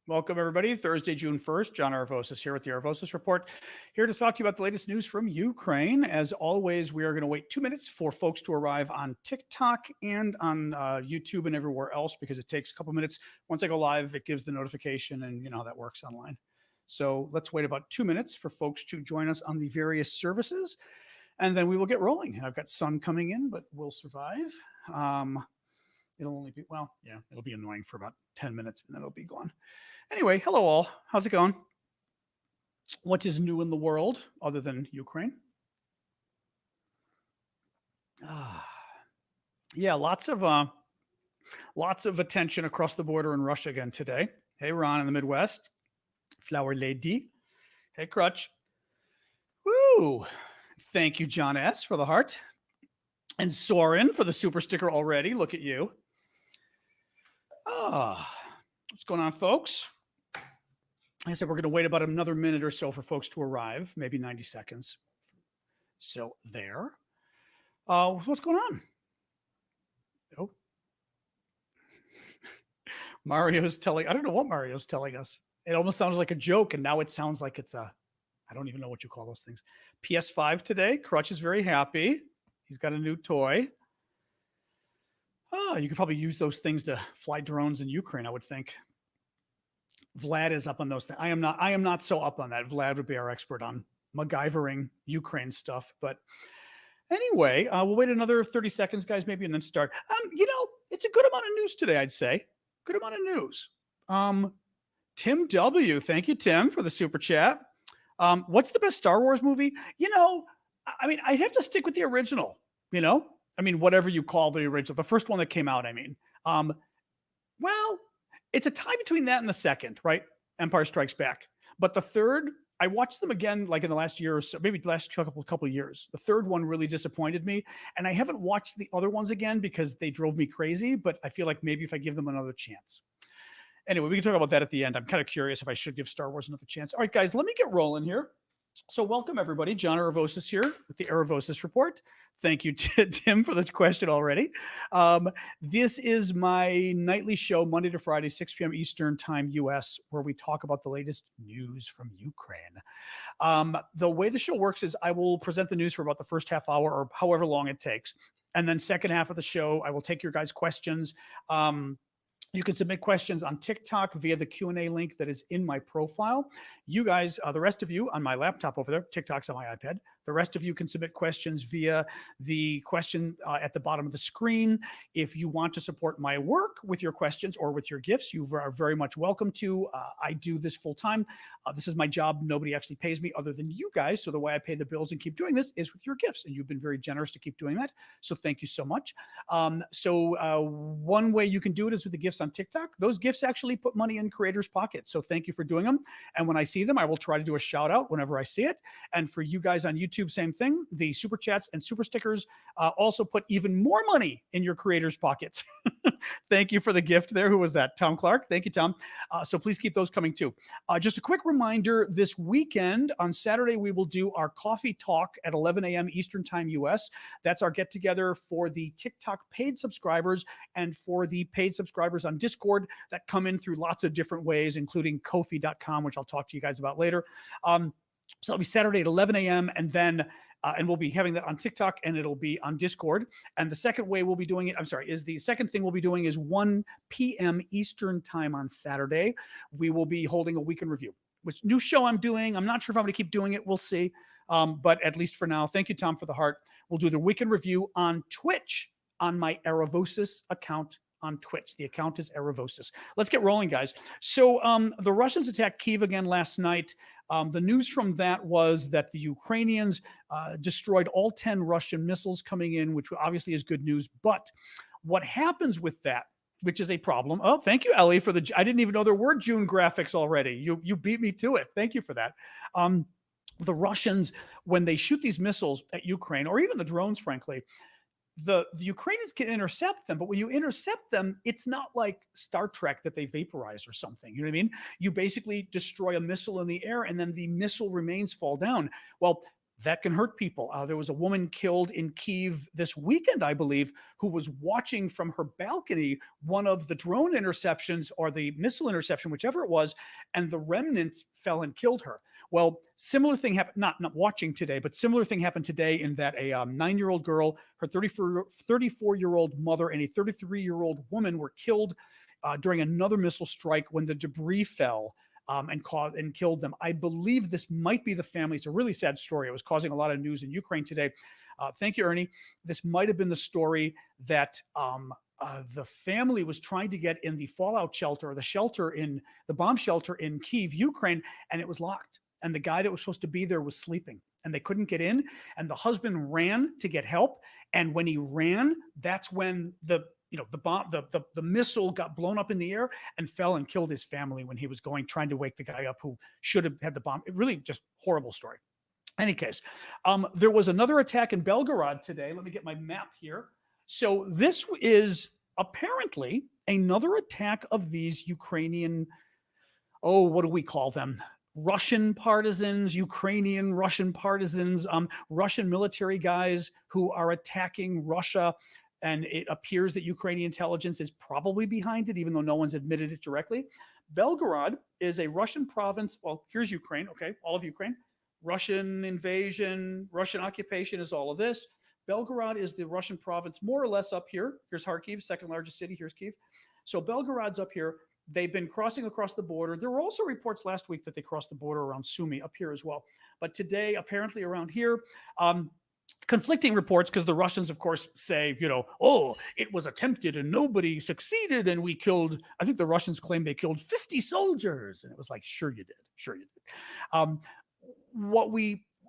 Welcome, everybody. Thursday, June 1st. John Aravosis here with the Aravosis Report. Here to talk to you about the latest news from Ukraine. As always, we are going to wait 2 minutes for folks to arrive on TikTok and on YouTube and everywhere else because it takes a couple minutes. Once I go live, it gives the notification, and you know how that works online. So let's wait about 2 minutes for folks to join us on the various services, and then we will get rolling. And I've got sun coming in, but we'll survive. It'll only be, well, yeah, it'll be annoying for about 10 minutes, and then it'll be gone. Anyway, hello all. How's it going? What is new in the world other than Ukraine? Yeah, lots of attention across the border in Russia again today. Hey, Ron in the Midwest. Flower Lady. Hey, Crutch. Woo! Thank you, John S., for the heart. And Soren for the super sticker already. Look at you. What's going on, folks? Like I said, we're going to wait about another minute or so for folks to arrive, maybe 90 seconds. So there. What's going on? Oh. Mario's telling, I don't know what Mario's telling us. It almost sounds like a joke, and now it sounds like it's I don't even know what you call those things. PS5 today. Crutch is very happy. He's got a new toy. You could probably use those things to fly drones in Ukraine, I would think. Vlad is up on those things. I am not so up on that. Vlad would be our expert on MacGyvering Ukraine stuff. But anyway, we'll wait another 30 seconds, guys, maybe, and then start. It's a good amount of news today, I'd say. Good amount of news. Tim W. Thank you, Tim, for the super chat. What's the best Star Wars movie? I have to stick with the original, whatever you call the original, the first one that came out, well, it's a tie between that and the second, right? Empire Strikes Back. But the third, I watched them again, like in the last year or so, maybe the last couple of years. The third one really disappointed me. And I haven't watched the other ones again because they drove me crazy, but I feel like maybe if I give them another chance. Anyway, we can talk about that at the end. I'm kind of curious if I should give Star Wars another chance. All right, guys, let me get rolling here. So welcome, everybody. John Aravosis here with the Aravosis Report. Thank you, Tim, for this question already. This is my nightly show, Monday to Friday, 6 p.m. Eastern Time, U.S., where we talk about the latest news from Ukraine. The way the show works is I will present the news for about the first half hour or however long it takes. And then second half of the show, I will take your guys' questions. You can submit questions on TikTok via the Q&A link that is in my profile. You guys, the rest of you on my laptop over there, TikTok's on my iPad. The rest of you can submit questions via the question at the bottom of the screen. If you want to support my work with your questions or with your gifts, you are very much welcome to. I do this full time. This is my job. Nobody actually pays me other than you guys. So the way I pay the bills and keep doing this is with your gifts. And you've been very generous to keep doing that. So thank you so much. One way you can do it is with the gifts on TikTok. Those gifts actually put money in creators' pockets. So thank you for doing them. And when I see them, I will try to do a shout out whenever I see it. And for you guys on YouTube, same thing. The super chats and super stickers also put even more money in your creators' pockets. Thank you for the gift there. Who was that? Tom Clark. Thank you, Tom. So please keep those coming too. Just a quick reminder, this weekend on Saturday, we will do our coffee talk at 11 a.m. Eastern Time, US. That's our get together for the TikTok paid subscribers and for the paid subscribers on Discord that come in through lots of different ways, including Ko-fi.com, which I'll talk to you guys about later. So it'll be Saturday at 11 a.m. and then and we'll be having that on TikTok and it'll be on Discord. And the second way we'll be doing it, the second thing we'll be doing is 1 p.m. Eastern Time on Saturday. We will be holding a weekend review, which new show I'm doing. I'm not sure if I'm going to keep doing it. We'll see. But at least for now, thank you, Tom, for the heart. We'll do the weekend review on Twitch on my Aravosis account on Twitch. The account is Aravosis. Let's get rolling, guys. So the Russians attacked Kyiv again last night. The news from that was that the Ukrainians destroyed all 10 Russian missiles coming in, which obviously is good news. But what happens with that, which is a problem. Oh, thank you, Ellie, for I didn't even know there were June graphics already. You beat me to it. Thank you for that. The Russians, when they shoot these missiles at Ukraine, or even the drones, frankly, the Ukrainians can intercept them, but when you intercept them, it's not like Star Trek that they vaporize or something. You know what I mean? You basically destroy a missile in the air and then the missile remains fall down. Well, that can hurt people. There was a woman killed in Kyiv this weekend, I believe, who was watching from her balcony one of the drone interceptions or the missile interception, whichever it was, and the remnants fell and killed her. Well, similar thing happened, not watching today, but similar thing happened today in that a 9-year-old girl, her 34-year-old mother, and a 33-year-old woman were killed during another missile strike when the debris fell and killed them. I believe this might be the family. It's a really sad story. It was causing a lot of news in Ukraine today. Thank you, Ernie. This might have been the story that the family was trying to get in the fallout shelter, or the bomb shelter in Kyiv, Ukraine, and it was locked. And the guy that was supposed to be there was sleeping, and they couldn't get in. And the husband ran to get help. And when he ran, that's when the missile got blown up in the air and fell and killed his family when he was trying to wake the guy up who should have had the bomb. It really just horrible story. Any case, there was another attack in Belgorod today. Let me get my map here. So this is apparently another attack of these Ukrainian, what do we call them? Russian partisans, Ukrainian Russian partisans, Russian military guys who are attacking Russia. And it appears that Ukrainian intelligence is probably behind it, even though no one's admitted it directly. Belgorod is a Russian province. Well, here's Ukraine. Okay, all of Ukraine. Russian invasion, Russian occupation is all of this. Belgorod is the Russian province, more or less up here. Here's Kharkiv, second largest city. Here's Kyiv. So Belgorod's up here. They've been crossing across the border. There were also reports last week that they crossed the border around Sumy up here as well. But today, apparently around here, conflicting reports, because the Russians, of course, say, it was attempted and nobody succeeded. And we killed, I think the Russians claim they killed 50 soldiers. And it was like, sure you did. Sure you did.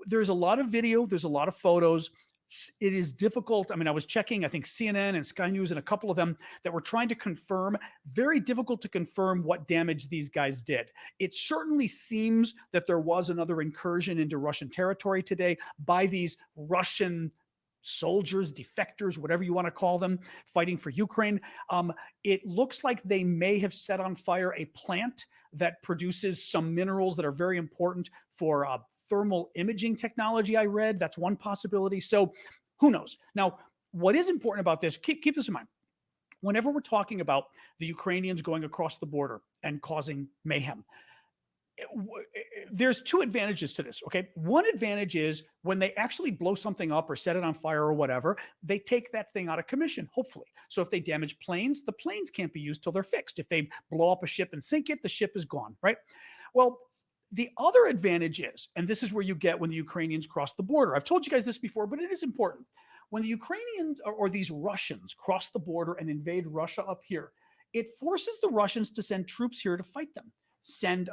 There's a lot of video. There's a lot of photos. It is difficult. I mean, I was checking, I think CNN and Sky News and a couple of them that were trying to confirm, very difficult to confirm what damage these guys did. It certainly seems that there was another incursion into Russian territory today by these Russian soldiers, defectors, whatever you want to call them, fighting for Ukraine. It looks like they may have set on fire a plant that produces some minerals that are very important for thermal imaging technology. I read that's one possibility. So who knows? Now, what is important about this, keep this in mind. Whenever we're talking about the Ukrainians going across the border and causing mayhem, there's two advantages to this, okay? One advantage is when they actually blow something up or set it on fire or whatever, they take that thing out of commission, hopefully. So if they damage planes, the planes can't be used till they're fixed. If they blow up a ship and sink it, the ship is gone, right? Well, the other advantage is, and this is where you get when the Ukrainians cross the border. I've told you guys this before, but it is important. When the Ukrainians or these Russians cross the border and invade Russia up here, it forces the Russians to send troops here to fight them, send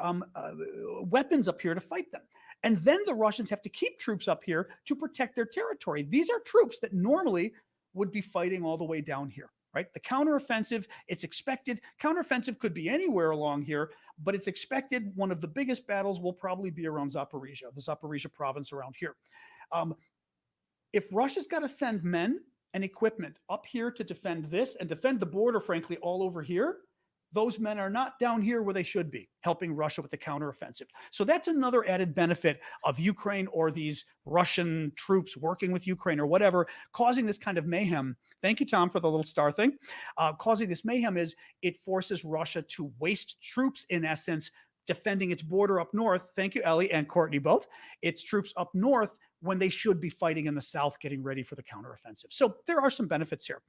weapons up here to fight them. And then the Russians have to keep troops up here to protect their territory. These are troops that normally would be fighting all the way down here, right? The counteroffensive, it's expected. Counteroffensive could be anywhere along here, but it's expected one of the biggest battles will probably be around Zaporizhia, the Zaporizhia province around here. If Russia's got to send men and equipment up here to defend this and defend the border, frankly, all over here, those men are not down here where they should be, helping Russia with the counteroffensive. So that's another added benefit of Ukraine or these Russian troops working with Ukraine or whatever, causing this kind of mayhem. Thank you, Tom, for the little star thing. Causing this mayhem is it forces Russia to waste troops, in essence, defending its border up north. Thank you, Ellie and Courtney, both. Its troops up north when they should be fighting in the south, getting ready for the counteroffensive. So there are some benefits here.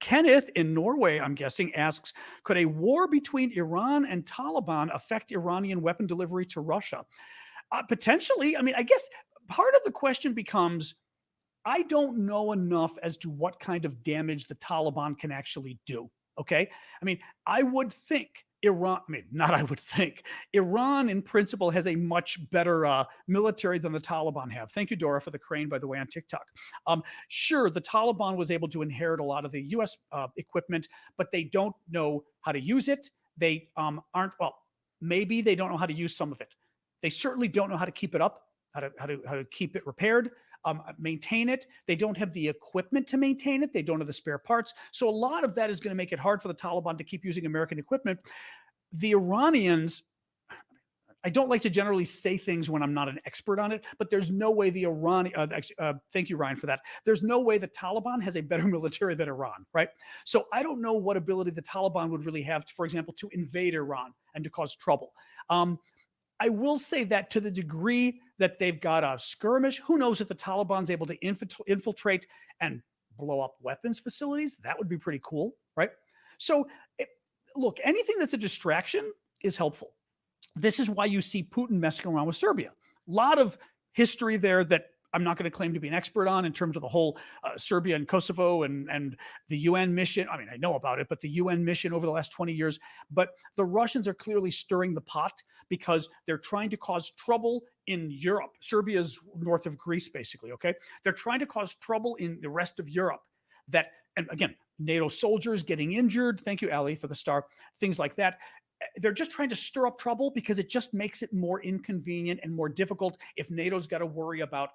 Kenneth in Norway, I'm guessing, asks, could a war between Iran and Taliban affect Iranian weapon delivery to Russia? Potentially. I mean, I guess part of the question becomes, I don't know enough as to what kind of damage the Taliban can actually do. Okay. I mean, I would think Iran in principle has a much better military than the Taliban have. Thank you, Dora, for the crane, by the way, on TikTok. Sure, the Taliban was able to inherit a lot of the U.S. Equipment, but they don't know how to use it. They maybe they don't know how to use some of it. They certainly don't know how to keep it up, how to keep it repaired, maintain it. They don't have the equipment to maintain it. They don't have the spare parts. So a lot of that is going to make it hard for the Taliban to keep using American equipment. The Iranians, I don't like to generally say things when I'm not an expert on it, but there's no way the Iran, thank you, Ryan, for that. There's no way the Taliban has a better military than Iran, right? So I don't know what ability the Taliban would really have, for example, to invade Iran and to cause trouble. I will say that to the degree that they've got a skirmish, who knows if the Taliban's able to infiltrate and blow up weapons facilities? That would be pretty cool, right? So, look, anything that's a distraction is helpful. This is why you see Putin messing around with Serbia. A lot of history there that I'm not going to claim to be an expert on in terms of the whole Serbia and Kosovo and the UN mission. I mean, I know about it, but the UN mission over the last 20 years. But the Russians are clearly stirring the pot because they're trying to cause trouble in Europe. Serbia's north of Greece, basically, okay? They're trying to cause trouble in the rest of Europe. That, and again, NATO soldiers getting injured. Thank you, Ali, for the star. Things like that. They're just trying to stir up trouble because it just makes it more inconvenient and more difficult if NATO's got to worry about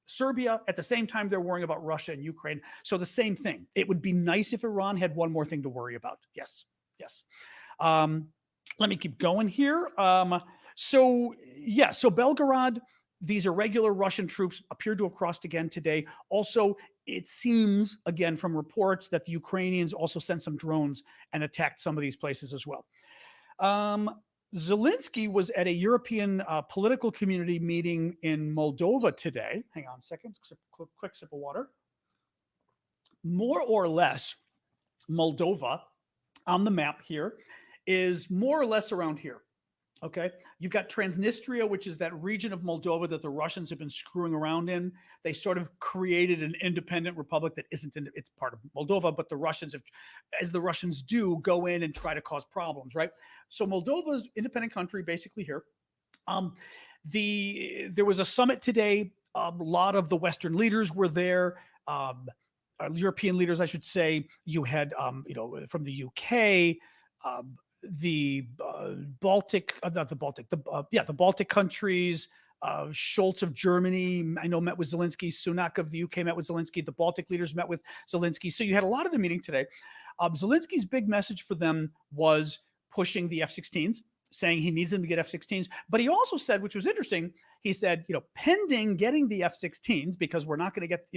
Serbia at the same time they're worrying about Russia and Ukraine. So the same thing. It would be nice if Iran had one more thing to worry about. Yes, yes. Let me keep going here. So Belgorod, these irregular Russian troops appear to have crossed again today. Also, it seems, again, from reports that the Ukrainians also sent some drones and attacked some of these places as well. Zelenskyy was at a European political community meeting in Moldova today. Hang on a second, quick sip of water. More or less, Moldova on the map here is more or less around here. Okay, you've got Transnistria, which is that region of Moldova that the Russians have been screwing around in. They sort of created an independent republic that isn't, it's part of Moldova, but the Russians have, as the Russians do, go in and try to cause problems, right? So Moldova's independent country, basically here. There was a summit today. A lot of the Western leaders were there. European leaders, I should say. You had, from the UK, the Baltic countries, Scholz of Germany, I know, met with Zelenskyy. Sunak of the UK met with Zelenskyy. The Baltic leaders met with Zelenskyy. So you had a lot of the meeting today. Zelensky's big message for them was pushing the F-16s, saying he needs them to get F-16s. But he also said, which was interesting, he said, pending getting the F-16s, because we're not going to get,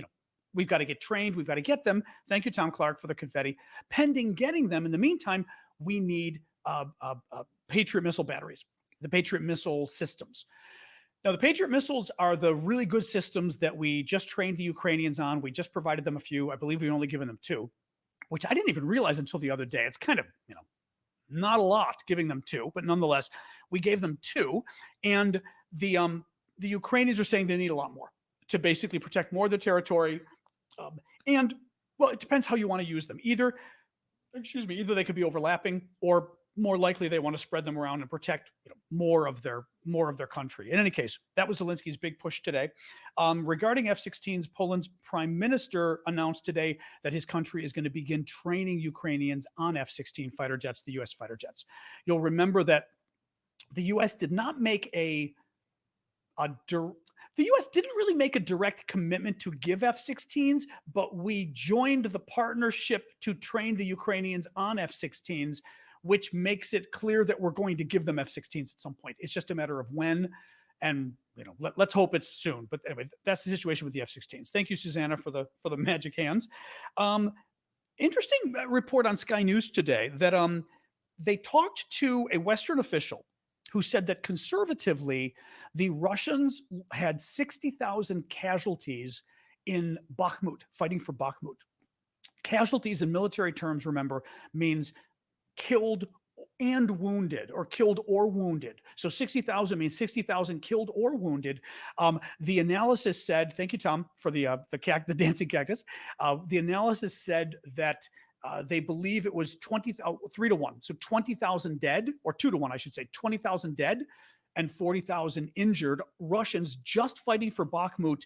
we've got to get trained, we've got to get them. Thank you, Tom Clark, for the confetti. Pending getting them, in the meantime, we need Patriot missile batteries, the Patriot missile systems. Now, the Patriot missiles are the really good systems that we just trained the Ukrainians on. We just provided them a few. I believe we've only given them 2, which I didn't even realize until the other day. It's kind of, not a lot giving them 2, but nonetheless, we gave them 2. And the Ukrainians are saying they need a lot more to basically protect more of their territory. And, well, it depends how you want to use them. Either they could be overlapping, or more likely they want to spread them around and protect more of their country. In any case, that was Zelensky's big push today. Regarding F-16s, Poland's prime minister announced today that his country is going to begin training Ukrainians on F-16 fighter jets, the U.S. fighter jets. You'll remember that the U.S. did not make the U.S. didn't really make a direct commitment to give F-16s, but we joined the partnership to train the Ukrainians on F-16s, which makes it clear that we're going to give them F-16s at some point. It's just a matter of when, and let's hope it's soon. But anyway, that's the situation with the F-16s. Thank you, Susanna, for the magic hands. Interesting report on Sky News today that they talked to a Western official who said that conservatively, the Russians had 60,000 casualties in Bakhmut, fighting for Bakhmut. Casualties in military terms, remember, means killed and wounded, or killed or wounded. So 60,000 means 60,000 killed or wounded. The analysis said, thank you, Tom, for the dancing cactus. The analysis said that they believe it was 3 to 1. So 20,000 dead, or 2 to 1, I should say, 20,000 dead and 40,000 injured Russians just fighting for Bakhmut.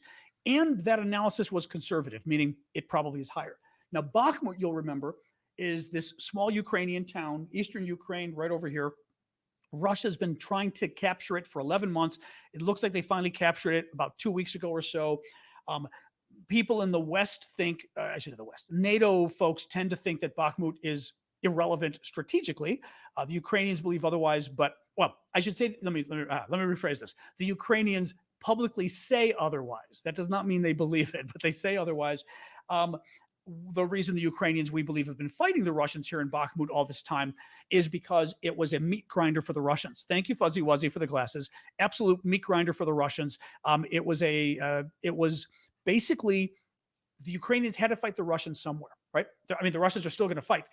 And that analysis was conservative, meaning it probably is higher. Now, Bakhmut, you'll remember, is this small Ukrainian town, eastern Ukraine, right over here. Russia's been trying to capture it for 11 months. It looks like they finally captured it about 2 weeks ago or so. People in the West think, the West, NATO folks tend to think that Bakhmut is irrelevant strategically. The Ukrainians believe otherwise, but well, I should say, let me rephrase this. The Ukrainians publicly say otherwise. That does not mean they believe it, but they say otherwise. The reason the Ukrainians, we believe, have been fighting the Russians here in Bakhmut all this time is because it was a meat grinder for the Russians. Thank you, Fuzzy Wuzzy, for the glasses. Absolute meat grinder for the Russians. It was basically the Ukrainians had to fight the Russians somewhere, right? I mean, the Russians are still going to fight.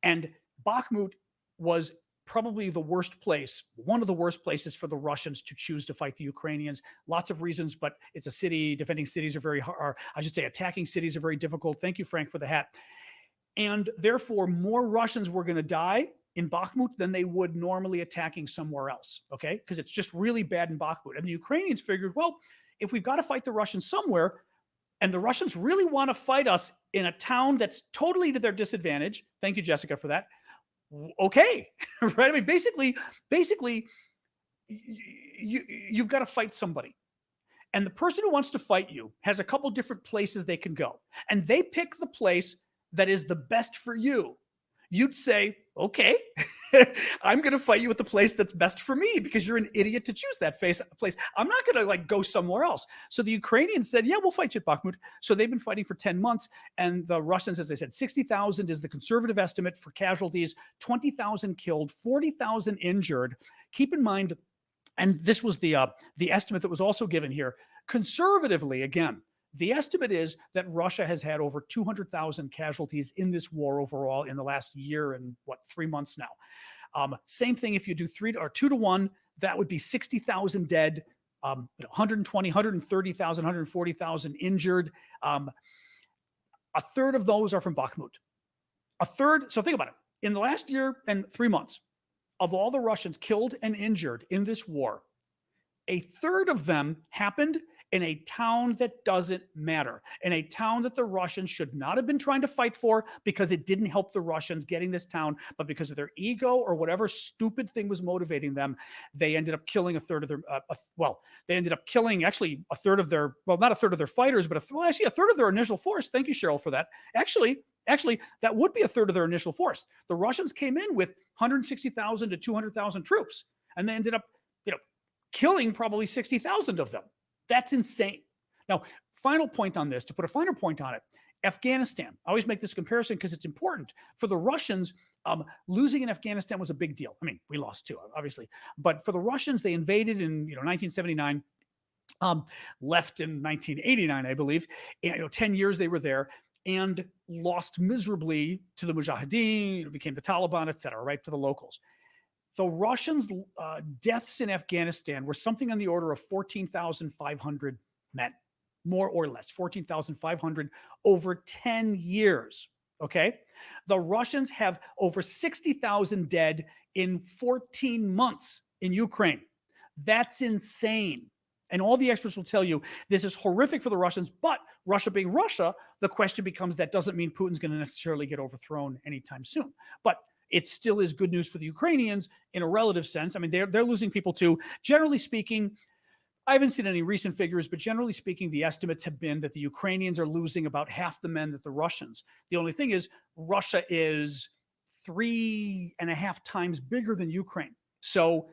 And Bakhmut was probably the worst place, one of the worst places for the Russians to choose to fight the Ukrainians. Lots of reasons, but it's a city. Defending cities are very hard. I should say attacking cities are very difficult. Thank you, Frank, for the hat. And therefore, more Russians were going to die in Bakhmut than they would normally attacking somewhere else, okay? Because it's just really bad in Bakhmut. And the Ukrainians figured, well, if we've got to fight the Russians somewhere, and the Russians really want to fight us in a town that's totally to their disadvantage. Thank you, Jessica, for that. Okay, right? I mean, basically, you've got to fight somebody. And the person who wants to fight you has a couple different places they can go. And they pick the place that is the best for you. You'd say, okay, I'm going to fight you at the place that's best for me because you're an idiot to choose that place. I'm not going to like go somewhere else. So the Ukrainians said, yeah, we'll fight you at Bakhmut. So they've been fighting for 10 months. And the Russians, as I said, 60,000 is the conservative estimate for casualties, 20,000 killed, 40,000 injured. Keep in mind, and this was the estimate that was also given here, conservatively, again, the estimate is that Russia has had over 200,000 casualties in this war overall in the last year and 3 months now. Same thing if you do 2 to 1, that would be 60,000 dead, 120, 130,000, 140,000 injured. A third of those are from Bakhmut. A third, so think about it. In the last year and 3 months, of all the Russians killed and injured in this war, a third of them happened in a town that doesn't matter, in a town that the Russians should not have been trying to fight for because it didn't help the Russians getting this town, but because of their ego or whatever stupid thing was motivating them, they ended up killing a third of their, they ended up killing actually a third of their, well, not a third of their fighters, but actually a third of their initial force. Thank you, Cheryl, for that. Actually, that would be a third of their initial force. The Russians came in with 160,000 to 200,000 troops, and they ended up, killing probably 60,000 of them. That's insane. Now, final point on this, to put a finer point on it, Afghanistan. I always make this comparison because it's important. For the Russians, losing in Afghanistan was a big deal. I mean, we lost too, obviously. But for the Russians, they invaded in 1979, left in 1989, I believe. 10 years they were there and lost miserably to the Mujahideen, became the Taliban, et cetera, right, to the locals. The Russians' deaths in Afghanistan were something on the order of 14,500 men, more or less, 14,500 over 10 years, okay? The Russians have over 60,000 dead in 14 months in Ukraine. That's insane. And all the experts will tell you this is horrific for the Russians, but Russia being Russia, the question becomes that doesn't mean Putin's going to necessarily get overthrown anytime soon. But it still is good news for the Ukrainians in a relative sense. I mean, they're losing people too. Generally speaking, I haven't seen any recent figures, but generally speaking, the estimates have been that the Ukrainians are losing about half the men that the Russians. The only thing is Russia is 3.5 times bigger than Ukraine. So,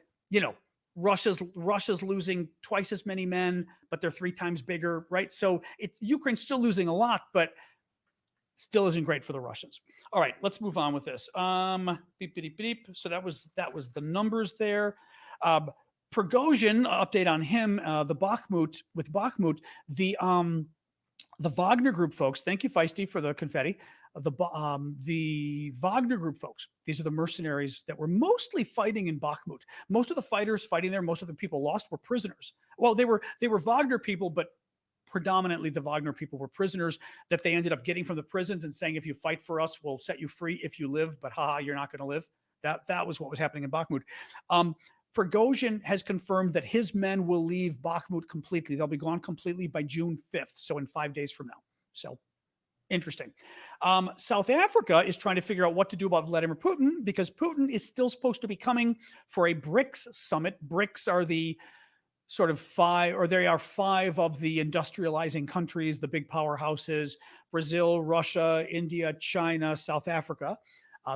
Russia's losing twice as many men, but they're 3 times bigger, right? So Ukraine's still losing a lot, but still isn't great for the Russians. All right, let's move on with this. Beep, beep, beep. So that was the numbers there. Prigozhin, update on him, the Bakhmut, the Wagner Group folks. Thank you, Feisty, for the confetti. The Wagner Group folks. These are the mercenaries that were mostly fighting in Bakhmut. Most of the fighters fighting there, most of the people lost were prisoners. Well, they were Wagner people, but predominantly the Wagner people were prisoners that they ended up getting from the prisons and saying, if you fight for us, we'll set you free if you live, but you're not going to live. That was what was happening in Bakhmut. Prigozhin has confirmed that his men will leave Bakhmut completely. They'll be gone completely by June 5th, so in 5 days from now. So interesting. South Africa is trying to figure out what to do about Vladimir Putin because Putin is still supposed to be coming for a BRICS summit. BRICS are the sort of they are 5 of the industrializing countries, the big powerhouses: Brazil, Russia, India, China, South Africa.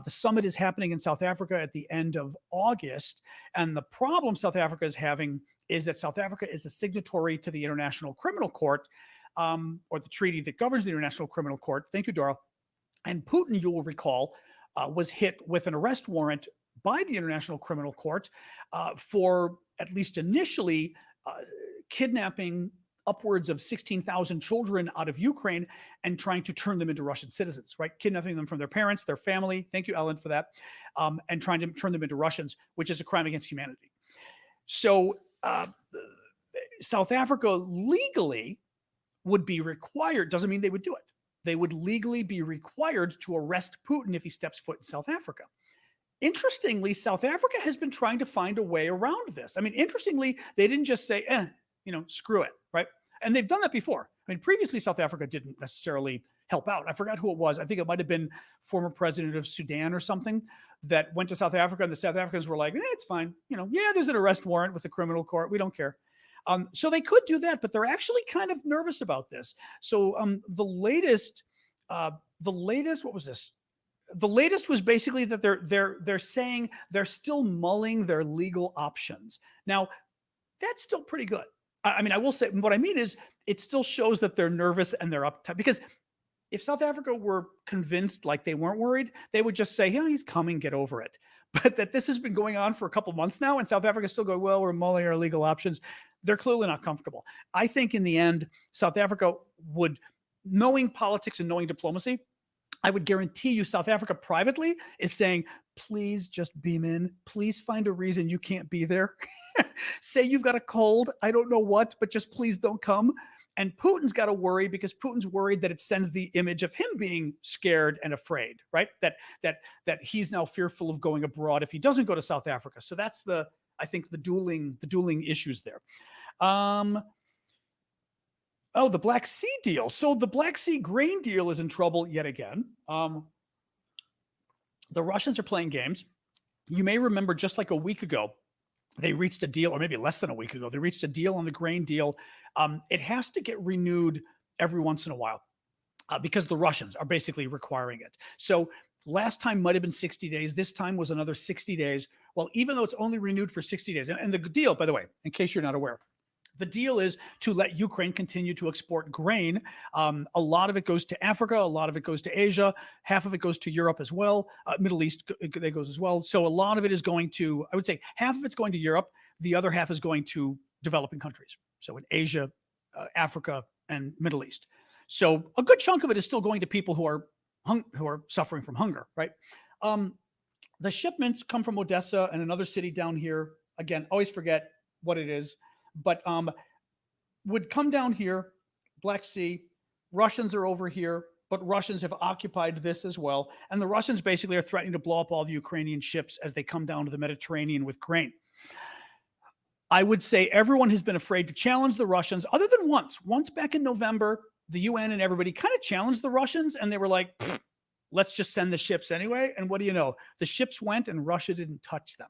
The summit is happening in South Africa at the end of August. And the problem South Africa is having is that South Africa is a signatory to the International Criminal Court, or the treaty that governs the International Criminal Court. Thank you, Dora. And Putin, you will recall, was hit with an arrest warrant by the International Criminal Court for, at least initially, kidnapping upwards of 16,000 children out of Ukraine and trying to turn them into Russian citizens, right? Kidnapping them from their parents, their family. Thank you, Ellen, for that. And trying to turn them into Russians, which is a crime against humanity. So South Africa legally would be required, doesn't mean they would do it. They would legally be required to arrest Putin if he steps foot in South Africa. Interestingly, South Africa has been trying to find a way around this. I mean, interestingly, they didn't just say, screw it, right? And they've done that before. I mean, previously, South Africa didn't necessarily help out. I forgot who it was. I think it might have been former president of Sudan or something that went to South Africa, and the South Africans were like, it's fine. There's an arrest warrant with the criminal court. We don't care. So they could do that, but they're actually kind of nervous about this. So the latest, what was this? The latest was basically that they're saying they're still mulling their legal options. Now, that's still pretty good. I mean, I will say, what I mean is it still shows that they're nervous and they're uptight, because if South Africa were convinced like they weren't worried, they would just say, he's coming, get over it. But that this has been going on for a couple months now, and South Africa still going, well, we're mulling our legal options. They're clearly not comfortable. I think in the end, South Africa would, knowing politics and knowing diplomacy, I would guarantee you South Africa privately is saying, please just beam in. Please find a reason you can't be there. Say you've got a cold. I don't know what, but just please don't come. And Putin's got to worry because Putin's worried that it sends the image of him being scared and afraid, right? That he's now fearful of going abroad if he doesn't go to South Africa. So that's I think the dueling issues there. The Black Sea deal. So the Black Sea grain deal is in trouble yet again. The Russians are playing games. You may remember just like a week ago, they reached a deal, or maybe less than a week ago, they reached a deal on the grain deal. It has to get renewed every once in a while because the Russians are basically requiring it. So last time might have been 60 days. This time was another 60 days. Well, even though it's only renewed for 60 days, and the deal, by the way, in case you're not aware, the deal is to let Ukraine continue to export grain. A lot of it goes to Africa. A lot of it goes to Asia. Half of it goes to Europe as well. Middle East, that goes as well. So a lot of it is going to, I would say half of it's going to Europe. The other half is going to developing countries. So in Asia, Africa, and Middle East. So a good chunk of it is still going to people who are suffering from hunger, right? The shipments come from Odessa and another city down here. Again, always forget what it is. But would come down here, Black Sea. Russians are over here, but Russians have occupied this as well. And the Russians basically are threatening to blow up all the Ukrainian ships as they come down to the Mediterranean with grain. I would say everyone has been afraid to challenge the Russians, other than once back in November, the UN and everybody kind of challenged the Russians, and they were like, let's just send the ships anyway. And what do you know? The ships went and Russia didn't touch them.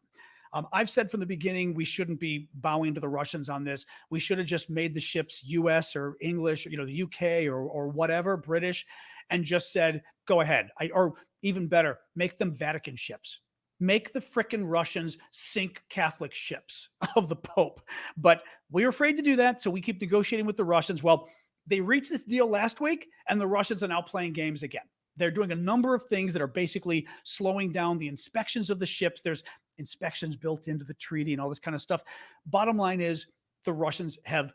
I've said from the beginning, we shouldn't be bowing to the Russians on this. We should have just made the ships US or English, the UK or whatever, British, and just said, go ahead. Or even better, make them Vatican ships. Make the frickin' Russians sink Catholic ships of the Pope. But we're afraid to do that, so we keep negotiating with the Russians. Well, they reached this deal last week, and the Russians are now playing games again. They're doing a number of things that are basically slowing down the inspections of the ships. There's inspections built into the treaty and all this kind of stuff. Bottom line is the Russians have,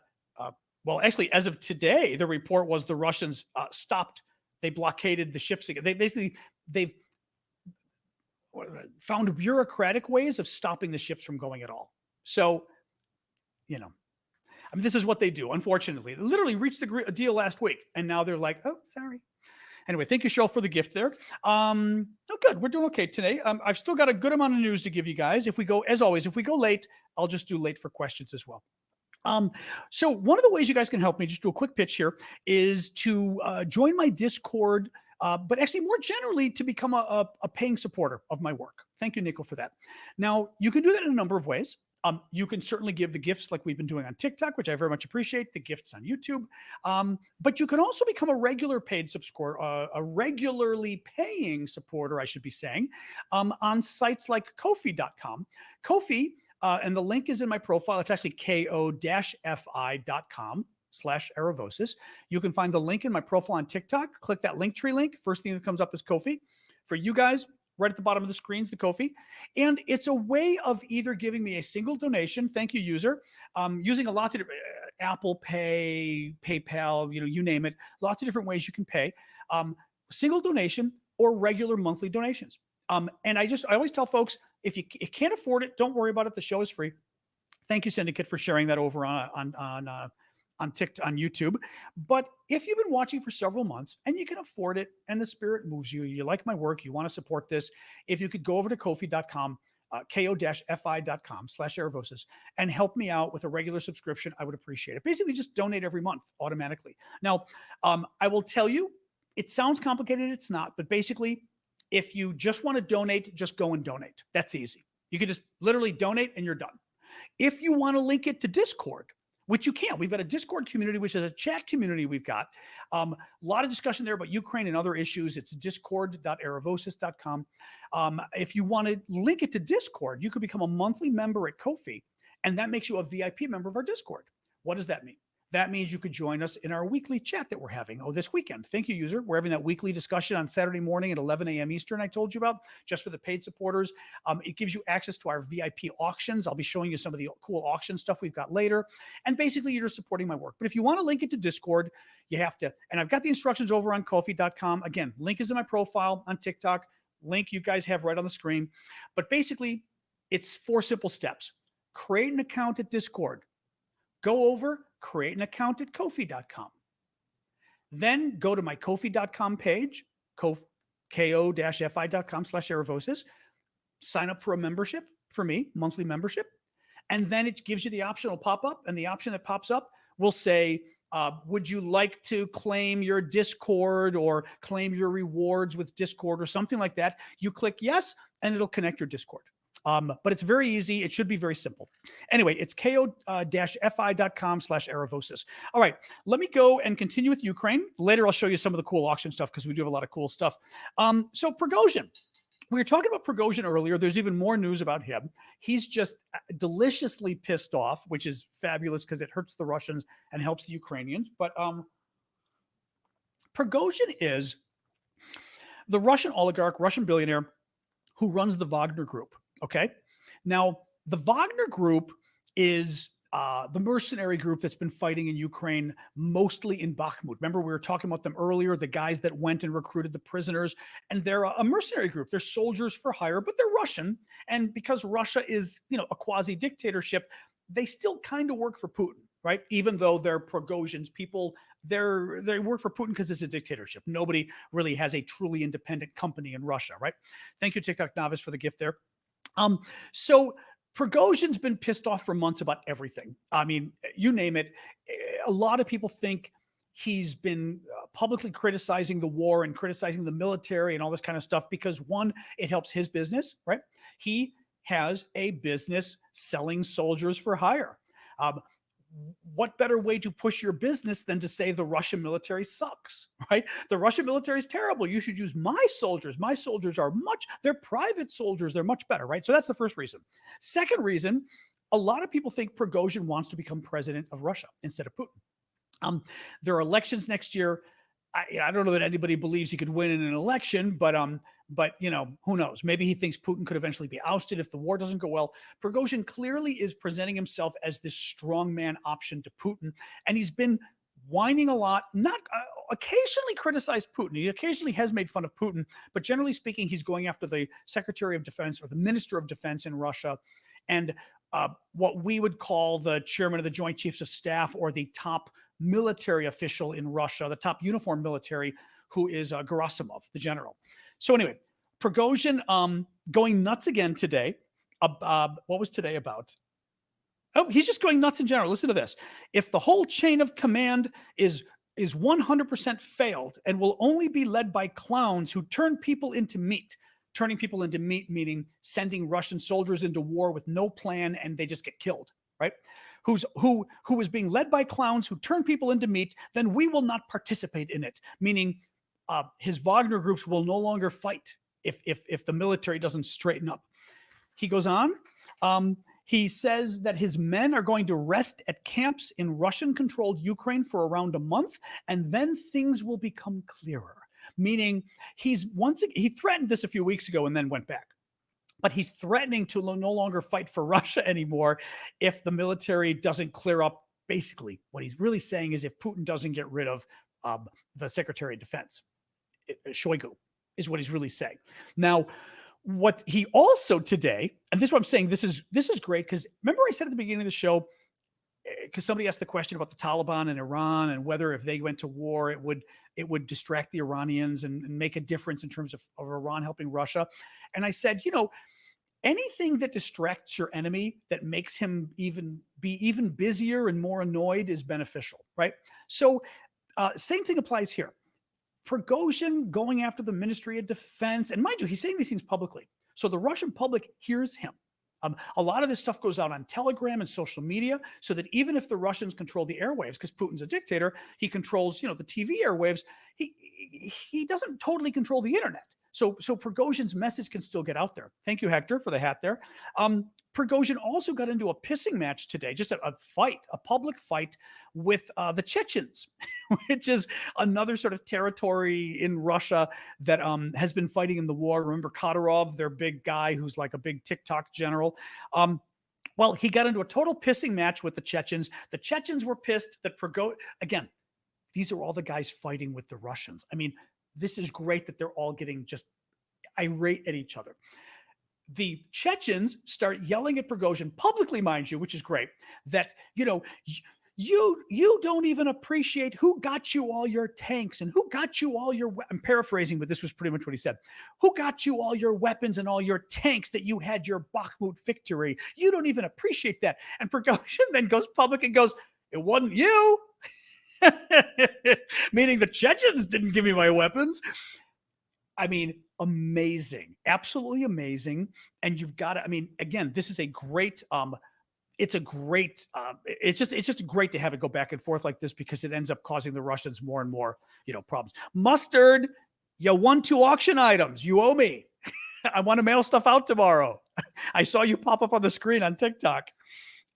actually, as of today, the report was the Russians stopped. They blockaded the ships again. They've found bureaucratic ways of stopping the ships from going at all. So, this is what they do, unfortunately. They literally reached the deal last week, and now they're like, oh, sorry. Anyway, thank you, Cheryl, for the gift there. Good. We're doing okay today. I've still got a good amount of news to give you guys. If we go late, I'll just do late for questions as well. So one of the ways you guys can help me, just do a quick pitch here, is to join my Discord, but actually more generally to become a paying supporter of my work. Thank you, Nico, for that. Now, you can do that in a number of ways. You can certainly give the gifts like we've been doing on TikTok, which I very much appreciate, the gifts on YouTube. But you can also become a regular paid subscriber, a regularly paying supporter, I should be saying, on sites like Ko-fi.com. Ko-fi, and the link is in my profile. It's actually ko-fi.com/Aravosis. You can find the link in my profile on TikTok. Click that Linktree link. First thing that comes up is Ko-fi. For you guys, right at the bottom of the screen is the Ko-fi. And it's a way of either giving me a single donation, thank you, user, using a lot of different, Apple Pay, PayPal, you name it, lots of different ways you can pay. Single donation or regular monthly donations. And I always tell folks, if you can't afford it, don't worry about it. The show is free. Thank you, Syndicate, for sharing that over on TikTok, on YouTube. But if you've been watching for several months and you can afford it and the spirit moves you, you like my work, you want to support this, if you could go over to Ko-fi.com, ko-fi.com/Aravosis, and help me out with a regular subscription, I would appreciate it. Basically, just donate every month automatically. Now, I will tell you, it sounds complicated. It's not. But basically, if you just want to donate, just go and donate. That's easy. You can just literally donate and you're done. If you want to link it to Discord, which you can. We've got a Discord community, which is a chat community we've got. A lot of discussion there about Ukraine and other issues. It's discord.aravosis.com. If you want to link it to Discord, you could become a monthly member at Ko-fi, and that makes you a VIP member of our Discord. What does that mean? That means you could join us in our weekly chat that we're having. This weekend. Thank you, user. We're having that weekly discussion on Saturday morning at 11 a.m. Eastern I told you about, just for the paid supporters. It gives you access to our VIP auctions. I'll be showing you some of the cool auction stuff we've got later. And basically, you're just supporting my work. But if you want to link it to Discord, you have to. And I've got the instructions over on Ko-fi.com. Again, link is in my profile on TikTok. Link you guys have right on the screen. But basically, it's 4 simple steps. Create an account at Discord. Go over, create an account at Ko-fi.com. Then go to my Ko-fi.com page, ko-fi.com/Aravosis. Sign up for a membership for me, monthly membership. And then it gives you the option, will pop up. And the option that pops up will say, would you like to claim your Discord or claim your rewards with Discord or something like that? You click yes, and it'll connect your Discord. But it's very easy. It should be very simple. Anyway, it's ko-fi.com/Aravosis. All right, let me go and continue with Ukraine. Later, I'll show you some of the cool auction stuff because we do have a lot of cool stuff. So Prigozhin. We were talking about Prigozhin earlier. There's even more news about him. He's just deliciously pissed off, which is fabulous because it hurts the Russians and helps the Ukrainians. But Prigozhin is the Russian oligarch, Russian billionaire who runs the Wagner Group. Okay. Now, the Wagner Group is the mercenary group that's been fighting in Ukraine, mostly in Bakhmut. Remember, we were talking about them earlier, the guys that went and recruited the prisoners, and they're a mercenary group. They're soldiers for hire, but they're Russian. And because Russia is, a quasi-dictatorship, they still kind of work for Putin, right? Even though they're Prigozhin's people, they work for Putin because it's a dictatorship. Nobody really has a truly independent company in Russia, right? Thank you, TikTok Novice, for the gift there. So Prigozhin's been pissed off for months about everything. I mean, you name it. A lot of people think he's been publicly criticizing the war and criticizing the military and all this kind of stuff because, one, it helps his business, right? He has a business selling soldiers for hire. What better way to push your business than to say the Russian military sucks, right? The Russian military is terrible. You should use my soldiers. My soldiers they're private soldiers. They're much better, right? So that's the first reason. Second reason, a lot of people think Prigozhin wants to become president of Russia instead of Putin. There are elections next year. I don't know that anybody believes he could win in an election, but who knows? Maybe he thinks Putin could eventually be ousted if the war doesn't go well. Prigozhin clearly is presenting himself as this strongman option to Putin, and he's been whining a lot, not occasionally criticized Putin. He occasionally has made fun of Putin, but generally speaking, he's going after the Secretary of Defense or the Minister of Defense in Russia, and what we would call the chairman of the Joint Chiefs of Staff or the top military official in Russia, the top uniformed military, who is Gerasimov, the general. So anyway, Prigozhin going nuts again today. What was today about? Oh, he's just going nuts in general. Listen to this. If the whole chain of command is 100% failed and will only be led by clowns who turn people into meat, turning people into meat, meaning sending Russian soldiers into war with no plan and they just get killed, right? Who is being led by clowns who turn people into meat, then we will not participate in it, meaning his Wagner groups will no longer fight if the military doesn't straighten up. He goes on. He says that his men are going to rest at camps in Russian-controlled Ukraine for around a month, and then things will become clearer. Meaning he threatened this a few weeks ago and then went back. But he's threatening to no longer fight for Russia anymore if the military doesn't clear up. Basically, what he's really saying is if Putin doesn't get rid of the Secretary of Defense, Shoigu, is what he's really saying. Now, what he also today, and this is what I'm saying, this is great, because remember I said at the beginning of the show, because somebody asked the question about the Taliban and Iran and whether if they went to war, it would distract the Iranians and make a difference in terms of Iran helping Russia. And I said, anything that distracts your enemy that makes him be even busier and more annoyed is beneficial, right? So same thing applies here. Prigozhin going after the Ministry of Defense, and mind you, he's saying these things publicly. So the Russian public hears him. A lot of this stuff goes out on Telegram and social media, so that even if the Russians control the airwaves, because Putin's a dictator, he controls, the TV airwaves. He doesn't totally control the internet. So Prigozhin's message can still get out there. Thank you, Hector, for the hat there. Prigozhin also got into a pissing match today, just a public fight with the Chechens, which is another sort of territory in Russia that has been fighting in the war. Remember Kadyrov, their big guy who's like a big TikTok general. Well, he got into a total pissing match with the Chechens. The Chechens were pissed that Prigozhin, again, these are all the guys fighting with the Russians. I mean, this is great that they're all getting just irate at each other. The Chechens start yelling at Prigozhin publicly, mind you, which is great, that, you don't even appreciate who got you all your tanks and who got you all your, I'm paraphrasing, but this was pretty much what he said. Who got you all your weapons and all your tanks that you had your Bakhmut victory? You don't even appreciate that. And Prigozhin then goes public and goes, it wasn't you. Meaning the Chechens didn't give me my weapons. I mean, amazing, absolutely amazing. And you've got to, I mean, again, this is a great, it's just great to have it go back and forth like this, because it ends up causing the Russians more and more, problems. Mustard, you won 2 auction items. You owe me. I want to mail stuff out tomorrow. I saw you pop up on the screen on TikTok.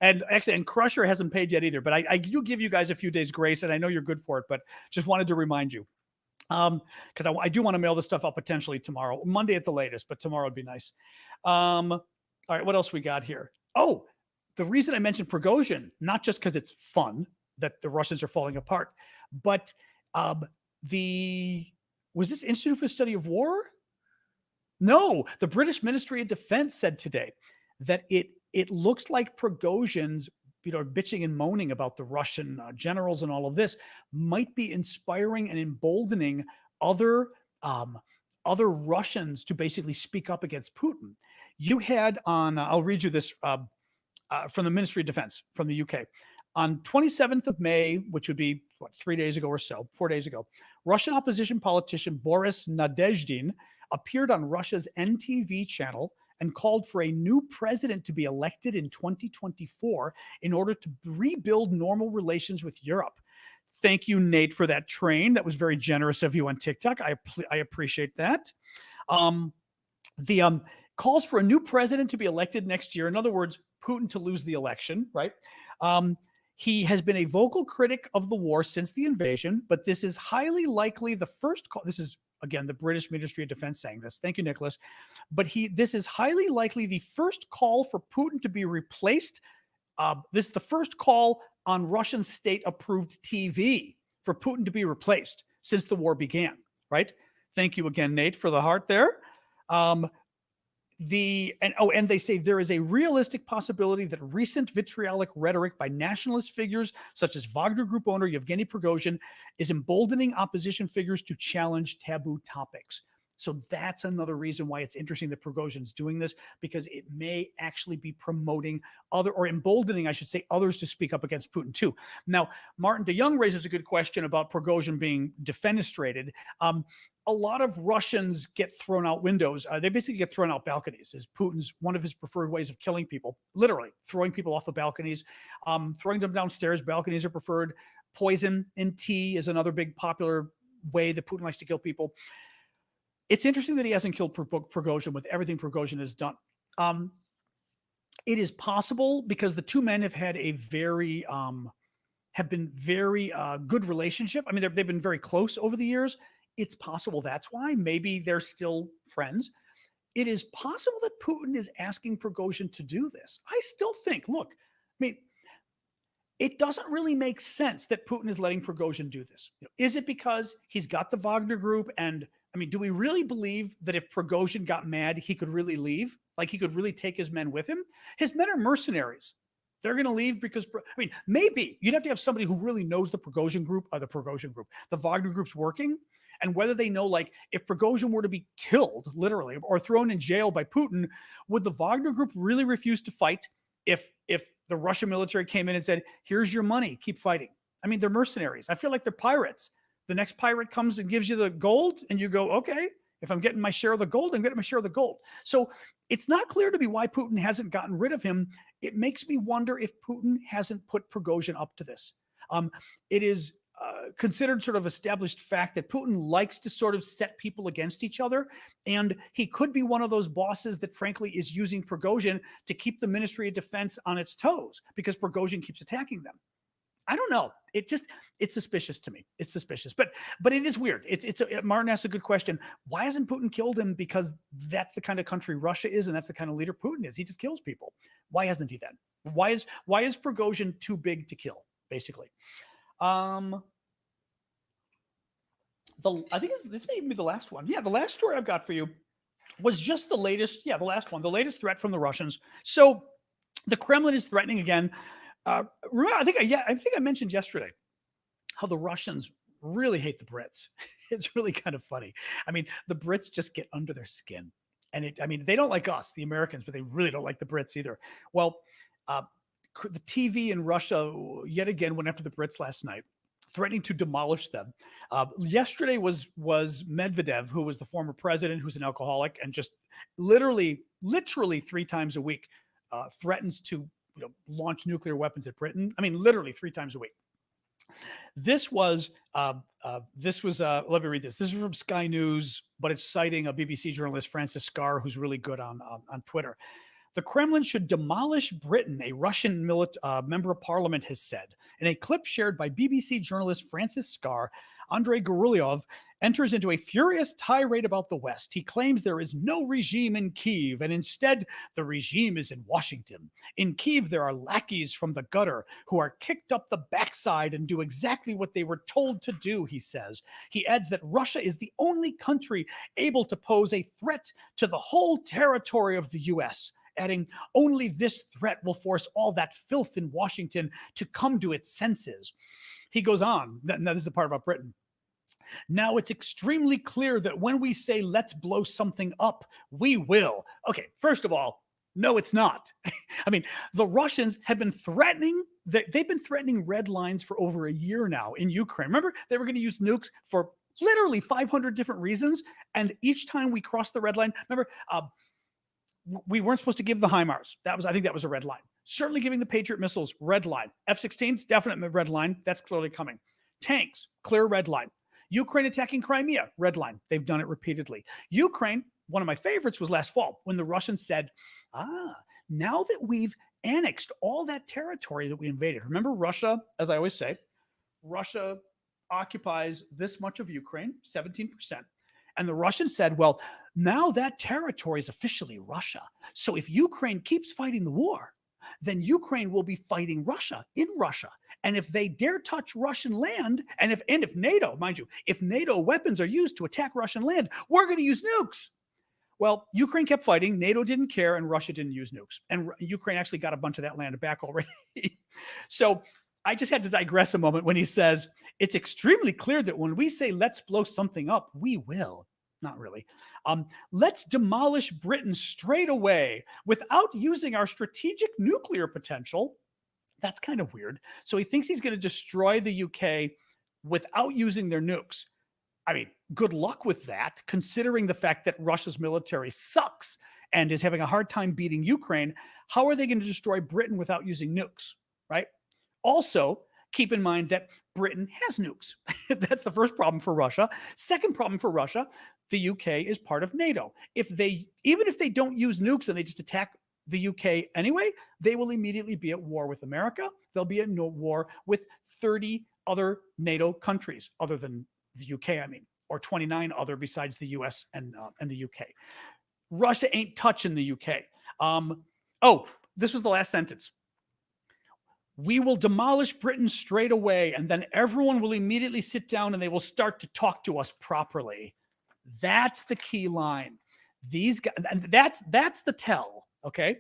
And actually, and Crusher hasn't paid yet either, but I do give you guys a few days grace, and I know you're good for it, but just wanted to remind you. Because I do want to mail this stuff out potentially tomorrow, Monday at the latest, but tomorrow would be nice. All right, what this we got here? Oh, the reason I mentioned Prigozhin, not just because it's fun that the Russians are falling apart, but was this Institute for the Study of War? No, the British Ministry of Defense said today that it looks like Prigozhin's, bitching and moaning about the Russian generals and all of this might be inspiring and emboldening other Russians to basically speak up against Putin. You had on, I'll read you this from the Ministry of Defense from the UK. On 27th of May, which would be 4 days ago, Russian opposition politician Boris Nadezhdin appeared on Russia's NTV channel and called for a new president to be elected in 2024 in order to rebuild normal relations with Europe. Thank you, Nate, for that train. That was very generous of you on TikTok. I appreciate that. The calls for a new president to be elected next year. In other words, Putin to lose the election, right? He has been a vocal critic of the war since the invasion, but this is highly likely the first call. This is, again, the British Ministry of Defense saying this. Thank you, Nicholas. But this is highly likely the first call for Putin to be replaced. This is the first call on Russian state-approved TV for Putin to be replaced since the war began, right? Thank you again, Nate, for the heart there. And they say there is a realistic possibility that recent vitriolic rhetoric by nationalist figures such as Wagner Group owner Yevgeny Prigozhin is emboldening opposition figures to challenge taboo topics. So that's another reason why it's interesting that Prigozhin's doing this, because it may actually be promoting emboldening, I should say, others to speak up against Putin too. Now, Martin DeYoung raises a good question about Prigozhin being defenestrated. a lot of Russians get thrown out windows. They basically get thrown out balconies. Is Putin's one of his preferred ways of killing people? Literally throwing people off of balconies, throwing them downstairs. Balconies are preferred. Poison in tea is another big popular way that Putin likes to kill people. It's interesting that he hasn't killed Prigozhin with everything Prigozhin has done. It is possible because the two men have had a very good relationship. I mean, they've been very close over the years. It's possible that's why. Maybe they're still friends. It is possible that Putin is asking Prigozhin to do this. I still think, look, I mean, it doesn't really make sense that Putin is letting Prigozhin do this. Is it because he's got the Wagner group? And I mean, do we really believe that if Prigozhin got mad, he could really leave? Like he could really take his men with him? His men are mercenaries. They're going to leave because, I mean, maybe you'd have to have somebody who really knows the Prigozhin group, the Wagner group's working. And whether they know, like, if Prigozhin were to be killed, literally, or thrown in jail by Putin, would the Wagner group really refuse to fight if the Russian military came in and said, here's your money, keep fighting? I mean, they're mercenaries. I feel like they're pirates. The next pirate comes and gives you the gold, and you go, okay, if I'm getting my share of the gold, I'm getting my share of the gold. So it's not clear to me why Putin hasn't gotten rid of him. It makes me wonder if Putin hasn't put Prigozhin up to this. It is considered sort of established fact that Putin likes to sort of set people against each other. And he could be one of those bosses that frankly is using Prigozhin to keep the Ministry of Defense on its toes because Prigozhin keeps attacking them. I don't know. It's suspicious to me. It's suspicious, but it is weird. Martin asked a good question. Why hasn't Putin killed him? Because that's the kind of country Russia is. And that's the kind of leader Putin is. He just kills people. Why hasn't he then? Why is Prigozhin too big to kill, basically? I think this may be the last one. Yeah, the last story I've got for you was just the latest. Yeah, the last one, the latest threat from the Russians. So the Kremlin is threatening again. Remember, I think I mentioned yesterday how the Russians really hate the Brits. It's really kind of funny. I mean, the Brits just get under their skin, and they don't like us, the Americans, but they really don't like the Brits either. Well, the TV in Russia yet again went after the Brits last night, threatening to demolish them. Yesterday was Medvedev, who was the former president, who's an alcoholic, and just literally 3 times a week threatens to launch nuclear weapons at Britain. I mean, literally 3 times a week. This was let me read this. This is from Sky News, but it's citing a BBC journalist, Francis Scarr, who's really good on Twitter. The Kremlin should demolish Britain, a Russian member of parliament has said. In a clip shared by BBC journalist Francis Scarr, Andrei Gurylyov enters into a furious tirade about the West. He claims there is no regime in Kyiv, and instead the regime is in Washington. In Kyiv, there are lackeys from the gutter who are kicked up the backside and do exactly what they were told to do, he says. He adds that Russia is the only country able to pose a threat to the whole territory of the U.S., adding, only this threat will force all that filth in Washington to come to its senses. He goes on, now this is the part about Britain. Now it's extremely clear that when we say let's blow something up, we will. Okay, first of all, no, it's not. I mean, the Russians have been threatening, they've been threatening red lines for over a year now in Ukraine. Remember, they were going to use nukes for literally 500 different reasons. And each time we crossed the red line, remember, we weren't supposed to give the HIMARS. I think that was a red line. Certainly giving the Patriot missiles, red line. F-16s, definite red line. That's clearly coming. Tanks, clear red line. Ukraine attacking Crimea, red line. They've done it repeatedly. Ukraine, one of my favorites was last fall when the Russians said, now that we've annexed all that territory that we invaded. Remember Russia, as I always say, Russia occupies this much of Ukraine, 17%. And the Russians said, well, now that territory is officially Russia. So if Ukraine keeps fighting the war, then Ukraine will be fighting Russia in Russia. And if they dare touch Russian land, and if NATO, mind you, if NATO weapons are used to attack Russian land, we're going to use nukes. Well, Ukraine kept fighting, NATO didn't care, and Russia didn't use nukes. And Ukraine actually got a bunch of that land back already. So I just had to digress a moment when he says, it's extremely clear that when we say let's blow something up, we will. Not really. Let's demolish Britain straight away without using our strategic nuclear potential. That's kind of weird. So he thinks he's going to destroy the UK without using their nukes. I mean, good luck with that, considering the fact that Russia's military sucks and is having a hard time beating Ukraine. How are they going to destroy Britain without using nukes, right? Also, keep in mind that Britain has nukes. That's the first problem for Russia. Second problem for Russia, the UK is part of NATO. Even if they don't use nukes and they just attack the UK anyway, they will immediately be at war with America. They'll be at war with 30 other NATO countries, other than the UK, I mean, or 29 other besides the US and the UK. Russia ain't touching the UK. This was the last sentence. We will demolish Britain straight away, and then everyone will immediately sit down and they will start to talk to us properly. That's the key line. These guys, and that's the tell, okay?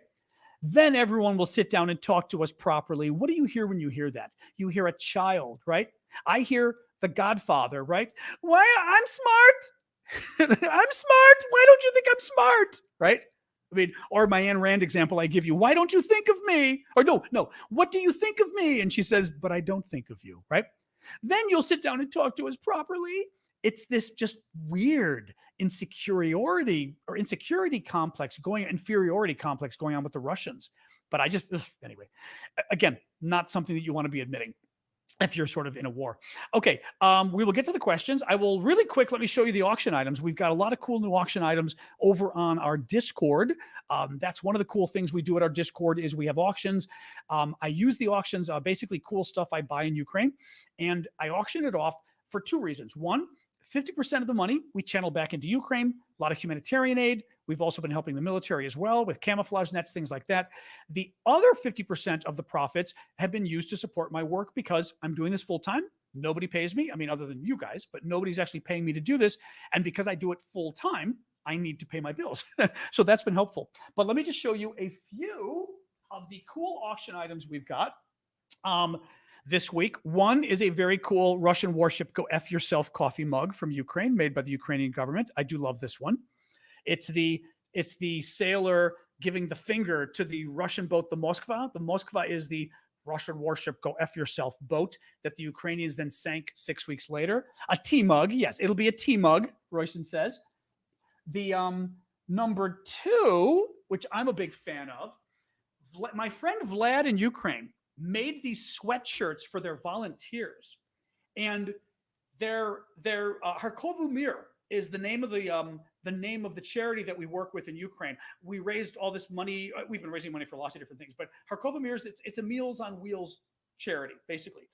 Then everyone will sit down and talk to us properly. What do you hear when you hear that? You hear a child, right? I hear the Godfather, right? Why, I'm smart. I'm smart. Why don't you think I'm smart? Right? I mean, or my Ayn Rand example I give you. Why don't you think of me? Or no. What do you think of me? And she says, but I don't think of you, right? Then you'll sit down and talk to us properly. It's this just weird inferiority complex going on with the Russians. But anyway, again, not something that you want to be admitting if you're sort of in a war. Okay, we will get to the questions. I will really quick, let me show you the auction items. We've got a lot of cool new auction items over on our Discord. That's one of the cool things we do at our Discord is we have auctions. I use the auctions, basically cool stuff I buy in Ukraine, and I auction it off for two reasons. One, 50% of the money we channel back into Ukraine, a lot of humanitarian aid. We've also been helping the military as well with camouflage nets, things like that. The other 50% of the profits have been used to support my work because I'm doing this full time. Nobody pays me. I mean, other than you guys, but nobody's actually paying me to do this. And because I do it full time, I need to pay my bills. So that's been helpful. But let me just show you a few of the cool auction items we've got. This week, one is a very cool Russian warship Go F Yourself coffee mug from Ukraine, made by the Ukrainian government. I do love this one. It's the sailor giving the finger to the Russian boat, the Moskva. The Moskva is the Russian warship Go F Yourself boat that the Ukrainians then sank 6 weeks later. A tea mug. Yes, it'll be a tea mug, Royson says. The number two, which I'm a big fan of, my friend Vlad in Ukraine made these sweatshirts for their volunteers, and their Harkovu Mir is the name of the charity that we work with in Ukraine. We raised all this money. We've been raising money for lots of different things, but Harkovu Mir it's a Meals on Wheels charity, basically.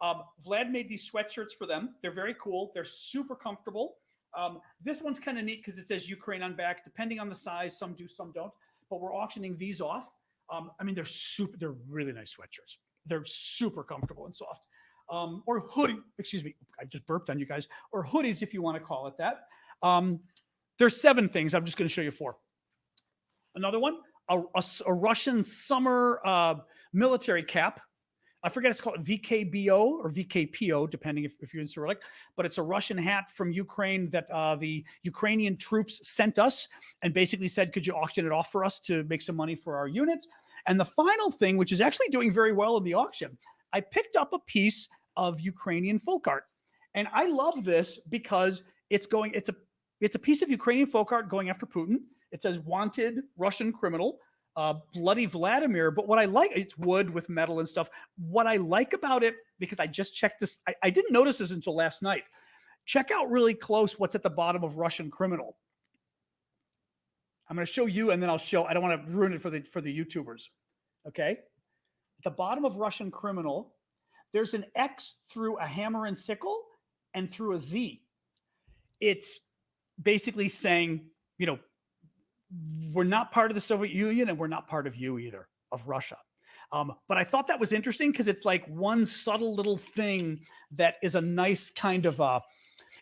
Vlad made these sweatshirts for them. They're very cool. They're super comfortable. This one's kind of neat because it says Ukraine on back. Depending on the size, some do, some don't. But we're auctioning these off. I mean, they're really nice sweatshirts. They're super comfortable and soft. Or hoodie, excuse me, I just burped on you guys, or hoodies if you want to call it that. There's 7 things. I'm just going to show you 4. Another one, a Russian summer military cap. I forget it's called VKBO or VKPO, depending if you're in Cyrillic, but it's a Russian hat from Ukraine that the Ukrainian troops sent us and basically said, could you auction it off for us to make some money for our units? And the final thing, which is actually doing very well in the auction, I picked up a piece of Ukrainian folk art. And I love this because it's a piece of Ukrainian folk art going after Putin. It says wanted Russian criminal. Bloody Vladimir. But what I like, it's wood with metal and stuff. What I like about it, because I just checked this, I didn't notice this until last night. Check out really close what's at the bottom of Russian criminal. I'm going to show you, and then I don't want to ruin it for the YouTubers. Okay. At the bottom of Russian criminal, there's an X through a hammer and sickle and through a Z. It's basically saying, we're not part of the Soviet Union and we're not part of you either, of Russia. But I thought that was interesting because it's like one subtle little thing that is a nice kind of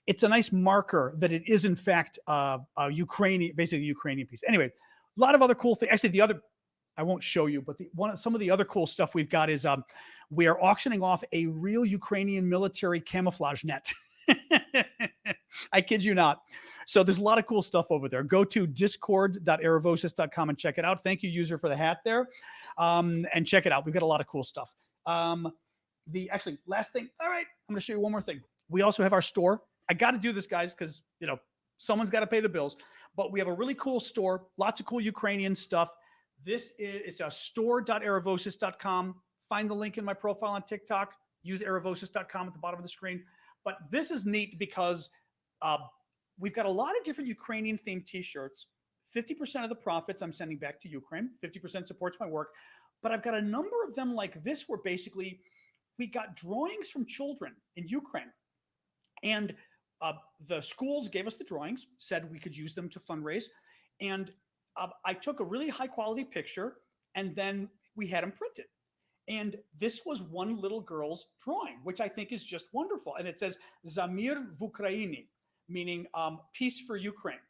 it's a nice marker that it is in fact a Ukrainian, basically a Ukrainian piece. Anyway, a lot of other cool things. Actually, I won't show you, but some of the other cool stuff we've got is we are auctioning off a real Ukrainian military camouflage net. I kid you not. So there's a lot of cool stuff over there. Go to discord.aravosis.com and check it out. Thank you, user, for the hat there. And check it out. We've got a lot of cool stuff. Last thing. All right. I'm going to show you one more thing. We also have our store I got to do this, guys, because, someone's got to pay the bills. But we have a really cool store, lots of cool Ukrainian stuff. It's a store.aravosis.com. Find the link in my profile on TikTok. Use aravosis.com at the bottom of the screen. But this is neat because we've got a lot of different Ukrainian themed t-shirts. 50% of the profits I'm sending back to Ukraine. 50% supports my work. But I've got a number of them like this where basically we got drawings from children in Ukraine. And the schools gave us the drawings, said we could use them to fundraise. And I took a really high quality picture and then we had them printed. And this was one little girl's drawing, which I think is just wonderful. And it says Zamir v Ukraini, meaning peace for Ukraine,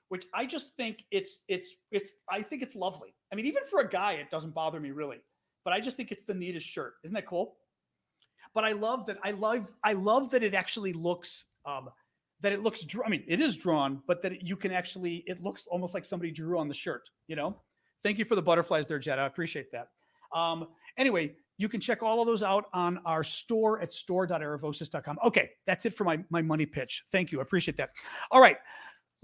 which I just think I think it's lovely. I mean, even for a guy, it doesn't bother me really, but I just think it's the neatest shirt. Isn't that cool? But I love that. I love that it actually looks, it is drawn, but that it looks almost like somebody drew on the shirt, Thank you for the butterflies there, Jetta. I appreciate that. Anyway, you can check all of those out on our store at store.aravosis.com. Okay, that's it for my money pitch. Thank you. I appreciate that. All right,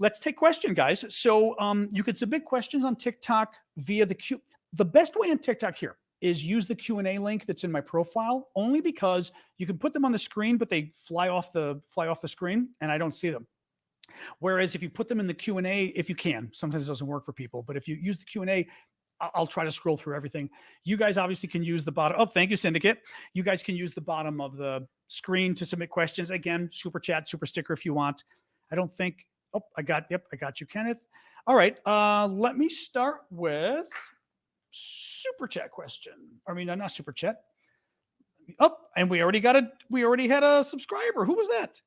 let's take questions, guys. So you can submit questions on TikTok via the best way on TikTok here is use the Q&A link that's in my profile, only because you can put them on the screen, but they fly off the screen and I don't see them. Whereas if you put them in the Q&A, if you can, sometimes it doesn't work for people, but if you use the Q&A, I'll try to scroll through everything. You guys obviously can use the bottom. Oh, thank you, Syndicate. You guys can use the bottom of the screen to submit questions. Again, super chat, super sticker if you want. I don't think, I got you, Kenneth. All right, let me start with super chat question. I mean, not super chat. Oh, and we already had a subscriber. Who was that?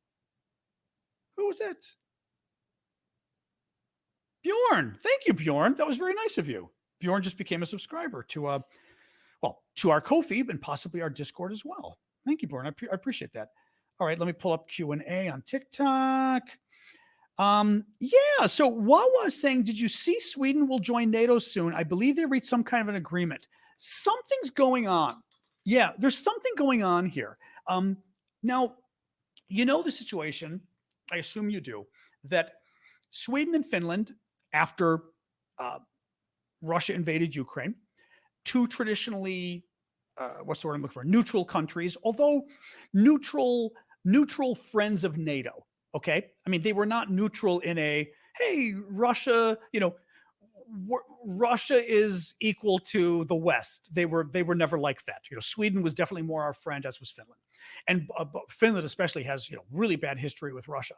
Bjorn. Thank you, Bjorn. That was very nice of you. Bjorn just became a subscriber to our Ko-fi and possibly our Discord as well. Thank you, Bjorn. I appreciate that. All right, let me pull up Q&A on TikTok. Yeah, so Wawa is saying, did you see Sweden will join NATO soon? I believe they reached some kind of an agreement. Something's going on. Yeah, there's something going on here. Now, the situation, I assume you do, that Sweden and Finland, after Russia invaded Ukraine, two traditionally, what's the word I'm looking for? Neutral countries, although neutral friends of NATO. Okay. I mean, they were not neutral in hey, Russia, Russia is equal to the West. They were never like that. Sweden was definitely more our friend, as was Finland. And Finland especially has, really bad history with Russia,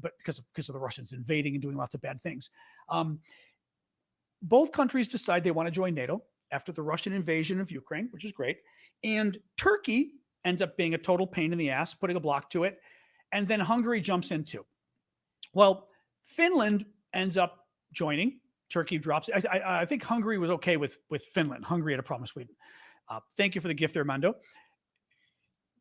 but because of the Russians invading and doing lots of bad things. Both countries decide they want to join NATO after the Russian invasion of Ukraine, which is great. And Turkey ends up being a total pain in the ass, putting a block to it. And then Hungary jumps in too. Well, Finland ends up joining. Turkey drops. I think Hungary was okay with Finland. Hungary had a problem with Sweden. Thank you for the gift there, Mando.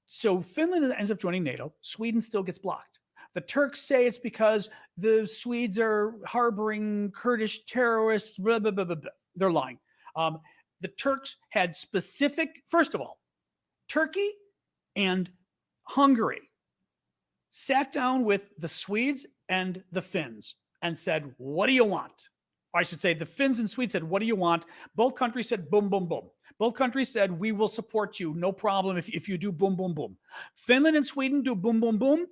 So Finland ends up joining NATO. Sweden still gets blocked. The Turks say it's because the Swedes are harboring Kurdish terrorists, blah, blah, blah, blah, blah. They're lying. The Turks had first of all, Turkey and Hungary sat down with the Swedes and the Finns and said, what do you want? Or I should say the Finns and Swedes said, what do you want? Both countries said, boom, boom, boom. Both countries said, we will support you. No problem if you do boom, boom, boom. Finland and Sweden do boom, boom, boom.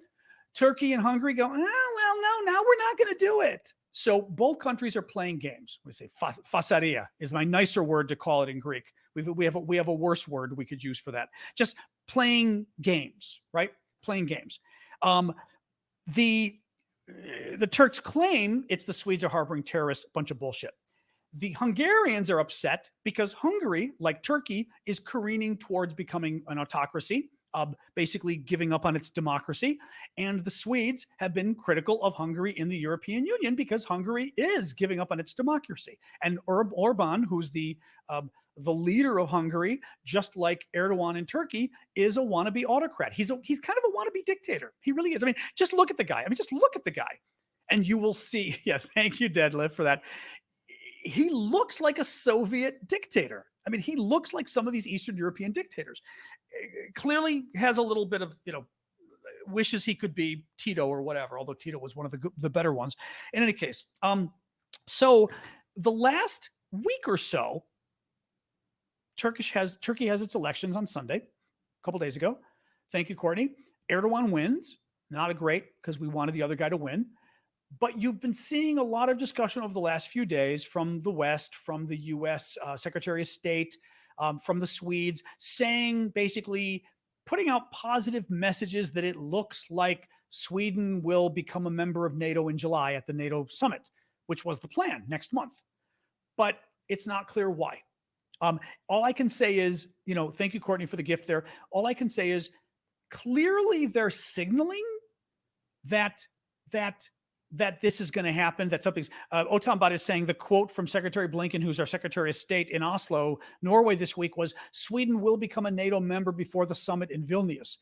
Turkey and Hungary go, no, now we're not going to do it. So both countries are playing games. We say fasaria is my nicer word to call it in Greek. We have a worse word we could use for that. Just playing games, right? Playing games. The Turks claim it's the Swedes are harboring terrorists, bunch of bullshit. The Hungarians are upset because Hungary, like Turkey, is careening towards becoming an autocracy, basically giving up on its democracy. And the Swedes have been critical of Hungary in the European Union because Hungary is giving up on its democracy. And Orban, who's the leader of Hungary, just like Erdogan in Turkey, is a wannabe autocrat. He's kind of a wannabe dictator. He really is. I mean, just look at the guy. And you will see. Yeah, thank you, Deadlift, for that. He looks like a Soviet dictator. I mean, he looks like some of these Eastern European dictators. Clearly has a little bit of, wishes he could be Tito or whatever, although Tito was one of the better ones. In any case, so the last week or so, Turkey has its elections on Sunday, a couple days ago. Thank you, Courtney. Erdogan wins. Not a great, because we wanted the other guy to win. But you've been seeing a lot of discussion over the last few days from the West, from the U.S. Secretary of State, from the Swedes, saying basically putting out positive messages that it looks like Sweden will become a member of NATO in July at the NATO summit, which was the plan next month. But it's not clear why. All I can say is, thank you, Courtney, for the gift there. All I can say is clearly they're signaling that this is going to happen, that something's Otanbad is saying the quote from Secretary Blinken, who's our Secretary of State in Oslo, Norway this week, was Sweden will become a NATO member before the summit in Vilnius.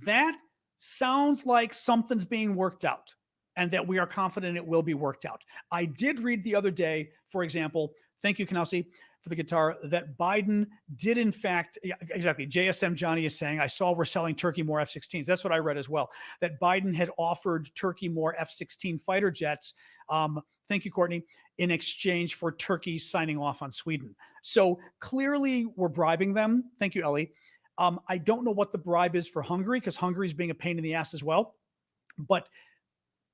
That sounds like something's being worked out and that we are confident it will be worked out. I did read the other day, for example, thank you, Kanausi, for the guitar, that Biden did in fact, exactly, JSM Johnny is saying, I saw we're selling Turkey more F-16s. That's what I read as well, that Biden had offered Turkey more F-16 fighter jets, thank you, Courtney, in exchange for Turkey signing off on Sweden. So clearly we're bribing them. Thank you, Ellie. I don't know what the bribe is for Hungary, because Hungary's being a pain in the ass as well. But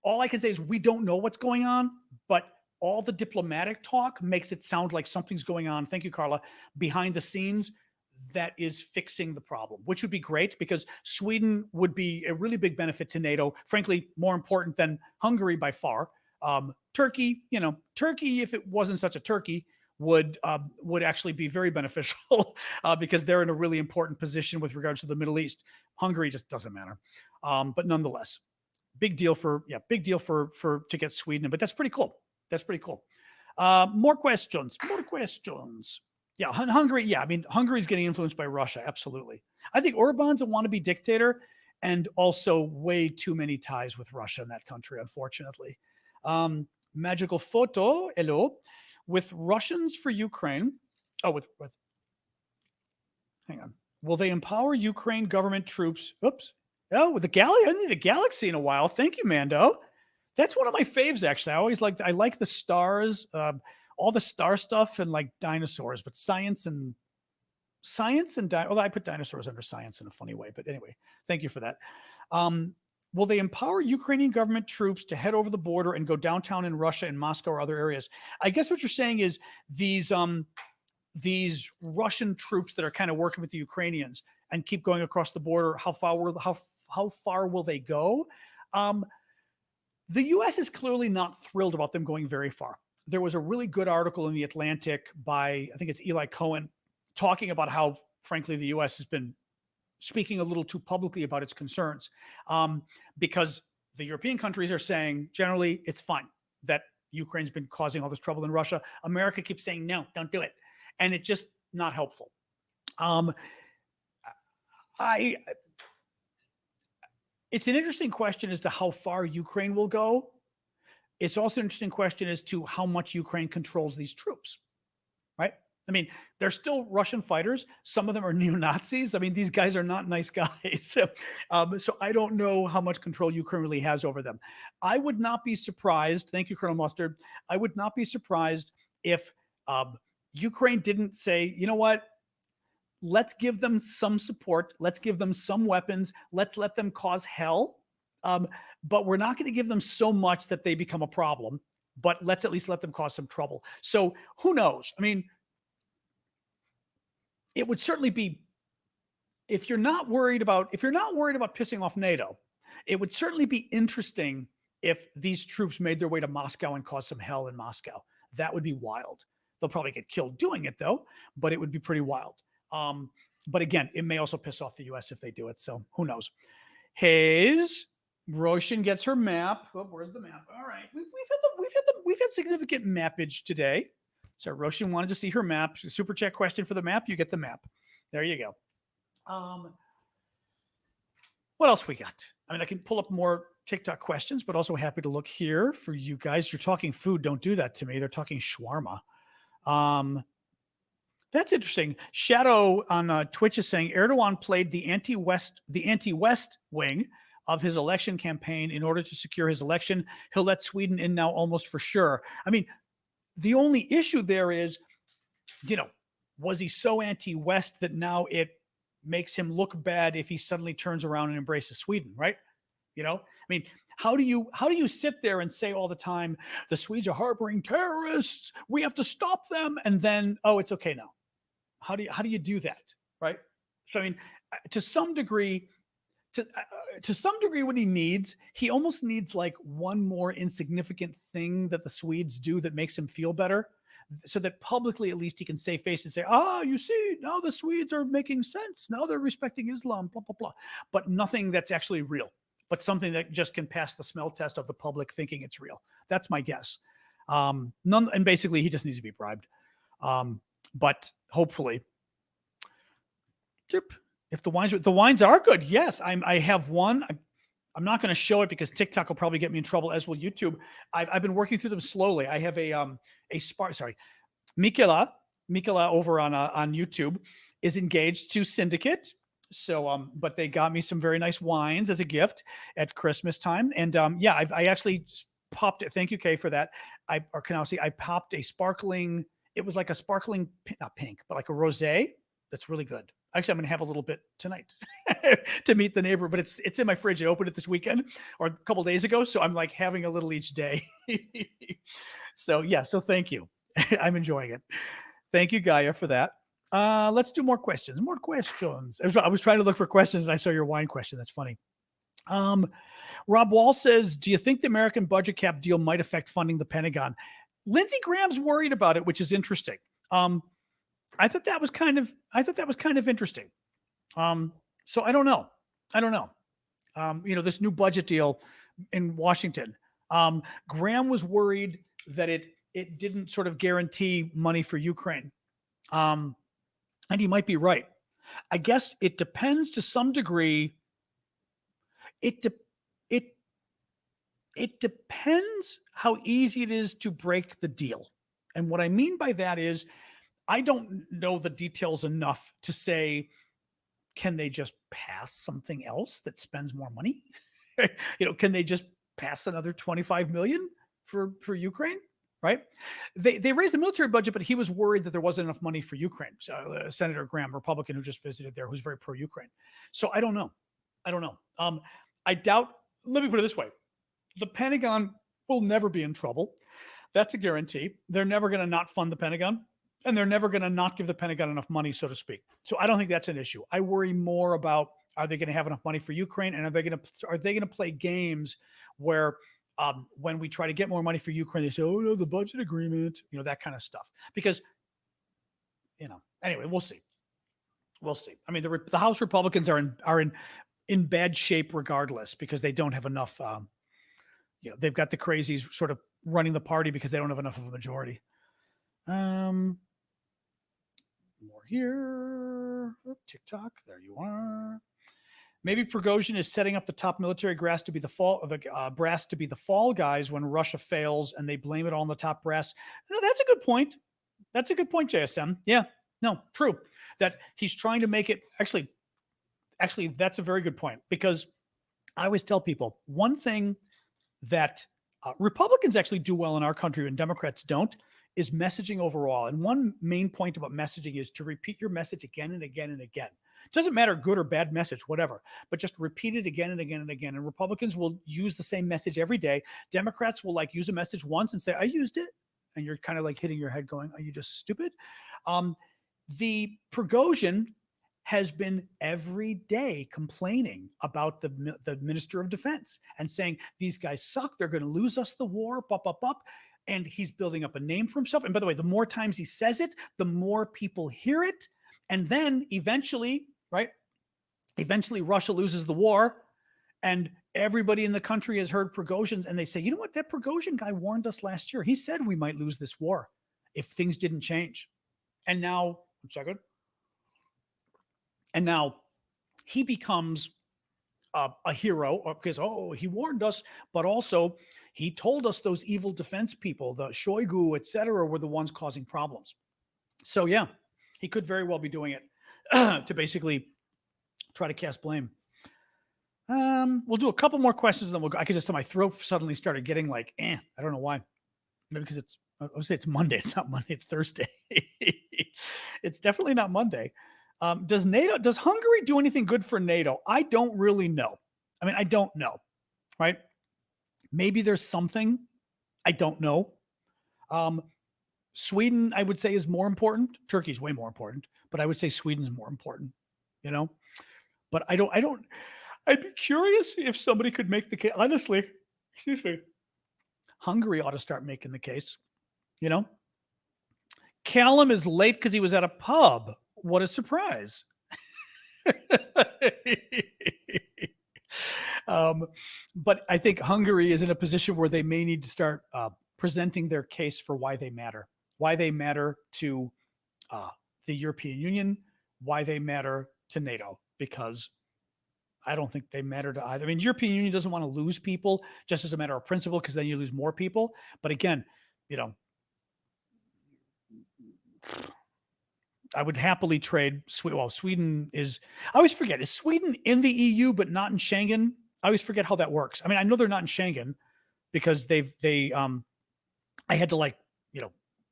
all I can say is we don't know what's going on, but all the diplomatic talk makes it sound like something's going on. Thank you, Carla. Behind the scenes that is fixing the problem, which would be great because Sweden would be a really big benefit to NATO. Frankly, more important than Hungary by far. Turkey, Turkey, if it wasn't such a Turkey, would actually be very beneficial because they're in a really important position with regards to the Middle East. Hungary just doesn't matter. But nonetheless, big deal to get Sweden, but that's pretty cool. That's pretty cool. More questions. Yeah, Hungary. Yeah, I mean, Hungary's getting influenced by Russia. Absolutely. I think Orban's a wannabe dictator and also way too many ties with Russia in that country, unfortunately. Magical photo. Hello. With Russians for Ukraine. Oh, hang on. Will they empower Ukraine government troops? Oops. Oh, with the Galaxy. I haven't seen the Galaxy in a while. Thank you, Mando. That's one of my faves, actually. I like the stars, all the star stuff and like dinosaurs, but science and I put dinosaurs under science in a funny way, but anyway, thank you for that. Will they empower Ukrainian government troops to head over the border and go downtown in Russia and Moscow or other areas? I guess what you're saying is these Russian troops that are kind of working with the Ukrainians and keep going across the border, how far will they go? The U.S. is clearly not thrilled about them going very far. There was a really good article in The Atlantic by, I think it's Eli Cohen, talking about how, frankly, the U.S. has been speaking a little too publicly about its concerns because the European countries are saying, generally, it's fine that Ukraine's been causing all this trouble in Russia. America keeps saying, no, don't do it. And it's just not helpful. It's an interesting question as to how far Ukraine will go. It's also an interesting question as to how much Ukraine controls these troops, right? I mean, they're still Russian fighters. Some of them are neo-Nazis. I mean, these guys are not nice guys. So I don't know how much control Ukraine really has over them. I would not be surprised. Thank you, Colonel Mustard. I would not be surprised if Ukraine didn't say, you know what? Let's give them some support. Let's give them some weapons. Let's let them cause hell. But we're not going to give them so much that they become a problem. But let's at least let them cause some trouble. So who knows? I mean, it would certainly be, if you're not worried about pissing off NATO, it would certainly be interesting if these troops made their way to Moscow and caused some hell in Moscow. That would be wild. They'll probably get killed doing it though, but it would be pretty wild. But again, it may also piss off the U.S. if they do it. So who knows? Hayes, Roshan gets her map. Oh, where's the map? All right, we've had significant mappage today. So Roshan wanted to see her map. Super chat question for the map. You get the map. There you go. What else we got? I mean, I can pull up more TikTok questions, but also happy to look here for you guys. You're talking food. Don't do that to me. They're talking shawarma. That's interesting. Shadow on Twitch is saying Erdogan played the anti-West wing of his election campaign in order to secure his election. He'll let Sweden in now almost for sure. I mean, the only issue there is, was he so anti-West that now it makes him look bad if he suddenly turns around and embraces Sweden, right? I mean, how do you sit there and say all the time, the Swedes are harboring terrorists, we have to stop them, and then, oh, it's okay now? How do you do that, right? So I mean, to some degree, what he almost needs like one more insignificant thing that the Swedes do that makes him feel better, so that publicly at least he can save face and say, you see, now the Swedes are making sense, now they're respecting Islam, blah blah blah. But nothing that's actually real, but something that just can pass the smell test of the public thinking it's real. That's my guess. And basically he just needs to be bribed. But hopefully, if the wines are good, yes, I have one. I'm not going to show it because TikTok will probably get me in trouble, as will YouTube. I've been working through them slowly. I have Mikela over on YouTube is engaged to Syndicate. So, but they got me some very nice wines as a gift at Christmas time. And I actually popped it. Thank you, Kay, for that. I popped a sparkling, it was like a sparkling, not pink, but like a rosé. That's really good. Actually, I'm going to have a little bit tonight to meet the neighbor, but it's in my fridge. I opened it this weekend or a couple days ago. So I'm like having a little each day. So thank you. I'm enjoying it. Thank you, Gaia, for that. Let's do more questions. I was trying to look for questions and I saw your wine question. That's funny. Rob Wall says, do you think the American budget cap deal might affect funding the Pentagon? Lindsey Graham's worried about it, which is interesting. I thought that was kind of interesting. So I don't know. This new budget deal in Washington, Graham was worried that it didn't sort of guarantee money for Ukraine. And he might be right. I guess it depends to some degree. It depends how easy it is to break the deal. And what I mean by that is, I don't know the details enough to say, can they just pass something else that spends more money? Can they just pass another 25 million for Ukraine? Right? They raised the military budget, but he was worried that there wasn't enough money for Ukraine. So Senator Graham, Republican, who just visited there, who's very pro-Ukraine. So I don't know. I doubt. Let me put it this way: the Pentagon will never be in trouble. That's a guarantee. They're never going to not fund the Pentagon. And they're never going to not give the Pentagon enough money, so to speak. So I don't think that's an issue. I worry more about, are they going to have enough money for Ukraine? And are they going to play games where when we try to get more money for Ukraine, they say, oh, no, the budget agreement, that kind of stuff. Because, anyway, we'll see. I mean, the House Republicans are in bad shape regardless, because they don't have enough, they've got the crazies sort of running the party because they don't have enough of a majority. More here. TikTok. There you are. Maybe Prigozhin is setting up the top military brass to be the fall guys when Russia fails, and they blame it all on the top brass. No, that's a good point. JSM. Yeah. No, true. That he's trying to make it. Actually, that's a very good point, because I always tell people one thing that Republicans actually do well in our country and Democrats don't, is messaging overall. And one main point about messaging is to repeat your message again and again and again. It doesn't matter, good or bad message, whatever, but just repeat it again and again and again. And Republicans will use the same message every day. Democrats will use a message once and say, I used it. And you're kind of like hitting your head going, are you just stupid? The Prigozhin has been every day complaining about the Minister of Defense and saying, these guys suck. They're going to lose us the war, up. And he's building up a name for himself. And by the way, the more times he says it, the more people hear it. And then eventually Russia loses the war, and everybody in the country has heard Prigozhin, and they say, you know what? That Prigozhin guy warned us last year. He said we might lose this war if things didn't change. And now, he becomes a hero because, he warned us, but also he told us those evil defense people, the Shoigu, et cetera, were the ones causing problems. So yeah, he could very well be doing it to basically try to cast blame. We'll do a couple more questions, and then we'll go. I could just tell my throat suddenly started getting like, I don't know why. Maybe because I would say it's Monday. It's not Monday. It's Thursday. It's definitely not Monday. Does Hungary do anything good for NATO? I don't really know. I mean, I don't know, right? Maybe there's something. I don't know. Sweden, I would say, is more important. Turkey's way more important, but I would say Sweden's more important, But I'd be curious if somebody could make the case. Honestly, excuse me. Hungary ought to start making the case, Callum is late because he was at a pub. What a surprise. But I think Hungary is in a position where they may need to start presenting their case for why they matter to the European Union, why they matter to NATO, because I don't think they matter to either. I mean, European Union doesn't want to lose people just as a matter of principle, because then you lose more people. But again, I would happily trade. Sweden is, I always forget, is Sweden in the EU but not in Schengen? I always forget how that works. I mean, I know they're not in Schengen because I had to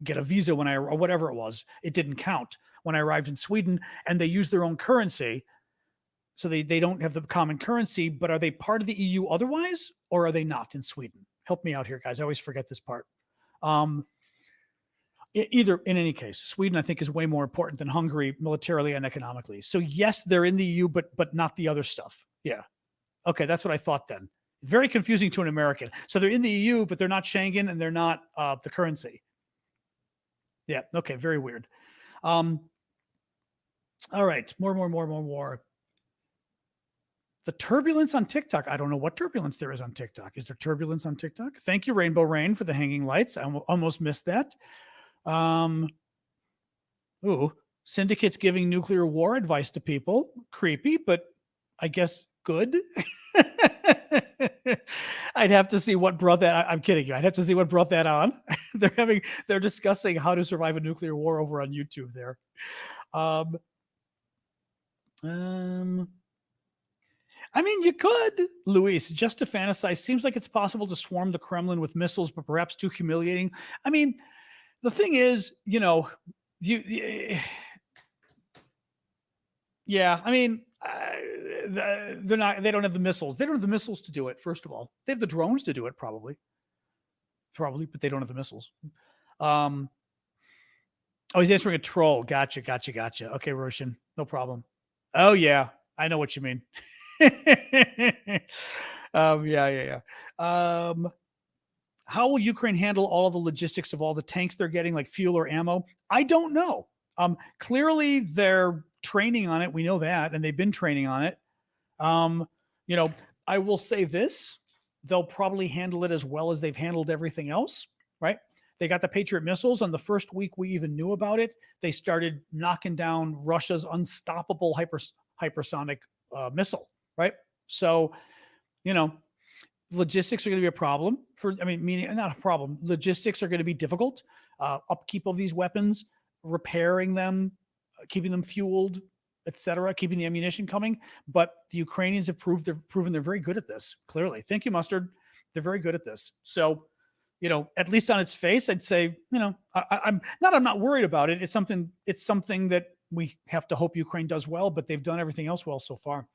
get a visa or whatever it was. It didn't count when I arrived in Sweden, and they use their own currency. So they don't have the common currency, but are they part of the EU otherwise, or are they not in Sweden? Help me out here, guys. I always forget this part. In any case, Sweden, I think, is way more important than Hungary militarily and economically. So yes, they're in the EU, but not the other stuff. Yeah. Okay, that's what I thought then. Very confusing to an American. So they're in the EU, but they're not Schengen, and they're not the currency. Yeah. Okay. Very weird. All right. More. The turbulence on TikTok. I don't know what turbulence there is on TikTok. Is there turbulence on TikTok? Thank you, Rainbow Rain, for the hanging lights. I almost missed that. Syndicates giving nuclear war advice to people. Creepy, but I guess good. I'd have to see what brought that. I'm kidding you. I'd have to see what brought that on. They're discussing how to survive a nuclear war over on YouTube there. I mean, you could, Luis, just to fantasize. Seems like it's possible to swarm the Kremlin with missiles, but perhaps too humiliating. I mean, the thing is, yeah, I mean, they don't have the missiles. They don't have the missiles to do it. First of all, they have the drones to do it, probably, but they don't have the missiles. Oh, he's answering a troll. Gotcha. Okay, Roshan, no problem. Oh yeah, I know what you mean. Yeah. How will Ukraine handle all of the logistics of all the tanks they're getting, like fuel or ammo? I don't know. Clearly they're training on it. We know that, and they've been training on it. I will say this: they'll probably handle it as well as they've handled everything else, right? They got the Patriot missiles. On the first week we even knew about it, they started knocking down Russia's unstoppable hypersonic missile, right? So, logistics are going to be a problem meaning not a problem. Logistics are going to be difficult. Upkeep of these weapons, repairing them, keeping them fueled, etc., keeping the ammunition coming. But the Ukrainians have proven they're very good at this. Clearly, thank you, Mustard. They're very good at this. So, at least on its face, I'd say, I'm not worried about it. It's something that we have to hope Ukraine does well, but they've done everything else well so far.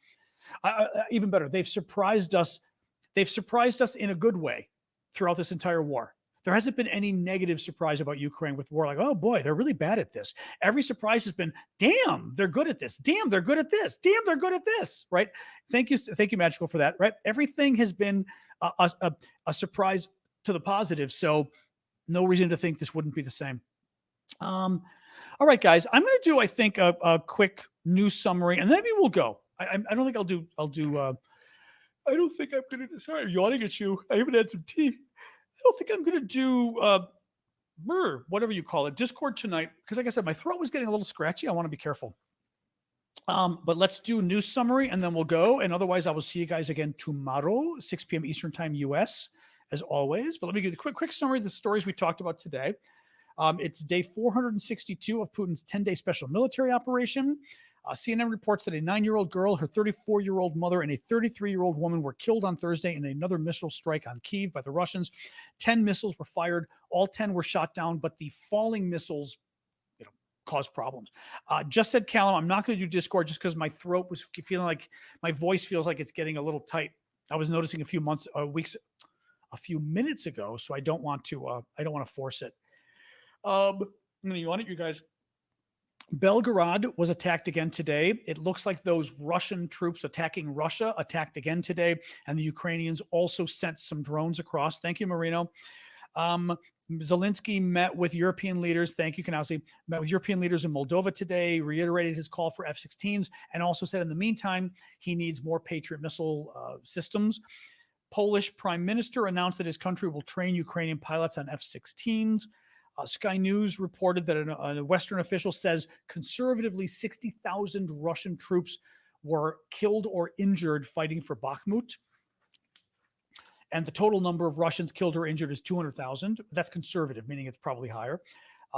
Even better, they've surprised us. They've surprised us in a good way throughout this entire war. There hasn't been any negative surprise about Ukraine with war. Like, oh boy, they're really bad at this. Every surprise has been, damn, they're good at this. Damn, they're good at this. Damn, they're good at this. Right? Thank you, Magical, for that. Right? Everything has been a surprise to the positive. So, no reason to think this wouldn't be the same. All right, guys, I'm going to do, I think, a quick news summary, and then maybe we'll go. I don't think I'll do. I don't think I'm going to. Sorry, I'm yawning at you. I haven't had some tea. I don't think I'm going to do whatever you call it, Discord tonight, because like I said, my throat was getting a little scratchy. I want to be careful. But let's do news summary, and then we'll go. And otherwise, I will see you guys again tomorrow, 6 p.m. Eastern Time, US, as always. But let me give you a quick summary of the stories we talked about today. It's day 462 of Putin's 10-day special military operation. CNN reports that a 9-year-old girl, her 34-year-old mother, and a 33-year-old woman were killed on Thursday in another missile strike on Kyiv by the Russians. 10 missiles were fired. All 10 were shot down, but the falling missiles caused problems. Just said Callum, I'm not going to do Discord just because my throat was feeling like my voice feels like it's getting a little tight. I was noticing a few minutes ago, so I don't want to force it. You want it, you guys? Belgorod was attacked again today. It looks like those Russian troops attacking Russia attacked again today, and the Ukrainians also sent some drones across. Thank you, Marino. Zelenskyy met with European leaders. Thank you, Kanowski. Met with European leaders in Moldova today, reiterated his call for F-16s, and also said in the meantime, he needs more Patriot missile systems. Polish prime minister announced that his country will train Ukrainian pilots on F-16s. Sky News reported that a Western official says conservatively 60,000 Russian troops were killed or injured fighting for Bakhmut. And the total number of Russians killed or injured is 200,000. That's conservative, meaning it's probably higher.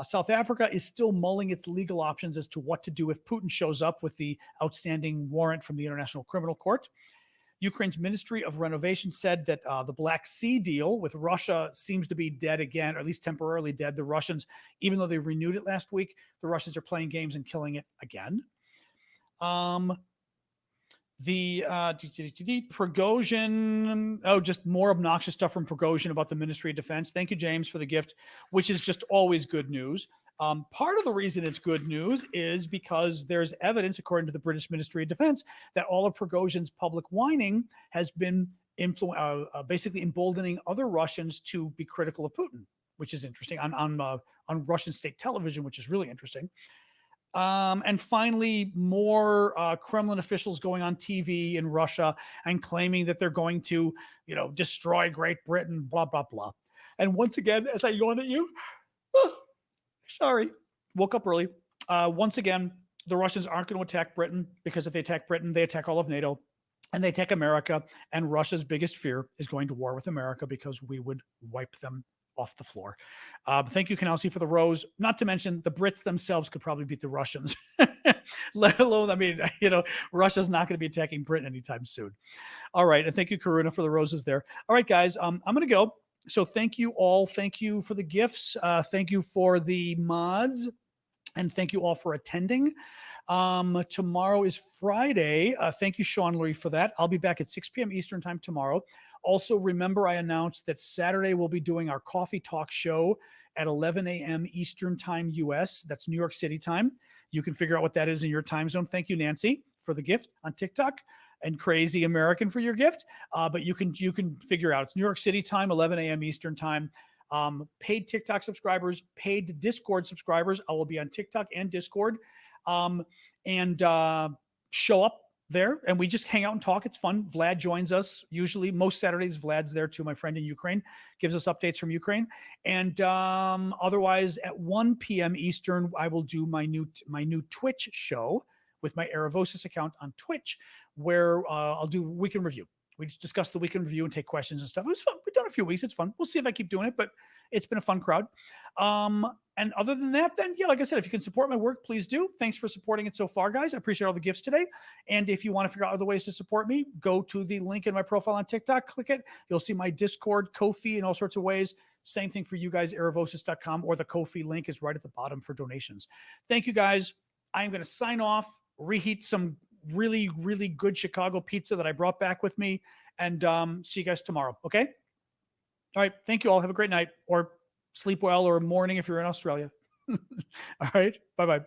South Africa is still mulling its legal options as to what to do if Putin shows up with the outstanding warrant from the International Criminal Court. Ukraine's Ministry of Renovation said that the Black Sea deal with Russia seems to be dead again, or at least temporarily dead. The Russians, even though they renewed it last week, the Russians are playing games and killing it again. The Prigozhin, just more obnoxious stuff from Prigozhin about the Ministry of Defense. Thank you, James, for the gift, which is just always good news. Part of the reason it's good news is because there's evidence, according to the British Ministry of Defense, that all of Prigozhin's public whining has been basically emboldening other Russians to be critical of Putin, which is interesting, on Russian state television, which is really interesting. And finally, more Kremlin officials going on TV in Russia and claiming that they're going to, destroy Great Britain, blah, blah, blah. And once again, as I yawn at you, sorry, woke up early. Once again, the Russians aren't going to attack Britain, because if they attack Britain, they attack all of NATO and they attack America. And Russia's biggest fear is going to war with America, because we would wipe them off the floor. Thank you, Kanowski, for the rose. Not to mention the Brits themselves could probably beat the Russians, let alone, Russia's not going to be attacking Britain anytime soon. All right. And thank you, Karuna, for the roses there. All right, guys, I'm going to go. So thank you all. Thank you for the gifts. Thank you for the mods. And thank you all for attending. Tomorrow is Friday. Thank you, Sean Lurie, for that. I'll be back at 6 p.m. Eastern time tomorrow. Also, remember, I announced that Saturday we'll be doing our coffee talk show at 11 a.m. Eastern time US. That's New York City time. You can figure out what that is in your time zone. Thank you, Nancy, for the gift on TikTok, and Crazy American for your gift. But you can figure out, it's New York City time, 11 a.m. Eastern time. Paid TikTok subscribers, paid Discord subscribers, I will be on TikTok and Discord, and show up there, and we just hang out and talk. It's fun. Vlad joins us usually. Most Saturdays, Vlad's there too. My friend in Ukraine gives us updates from Ukraine. And otherwise, at 1 p.m. Eastern, I will do my new Twitch show with my Aravosis account on Twitch, where I'll do weekend review. We just discuss the weekend review and take questions and stuff. It was fun. We've done a few weeks. It's fun. We'll see if I keep doing it, but it's been a fun crowd. And other than that, then, yeah, like I said, if you can support my work, please do. Thanks for supporting it so far, guys. I appreciate all the gifts today. And if you want to figure out other ways to support me, go to the link in my profile on TikTok, click it. You'll see my Discord, Ko-fi, and all sorts of ways. Same thing for you guys, aravosis.com, or the Ko-fi link is right at the bottom for donations. Thank you, guys. I'm going to sign off, reheat some really, really good Chicago pizza that I brought back with me, and see you guys tomorrow. Okay. All right. Thank you all. Have a great night, or sleep well, or morning if you're in Australia. All right. Bye-bye.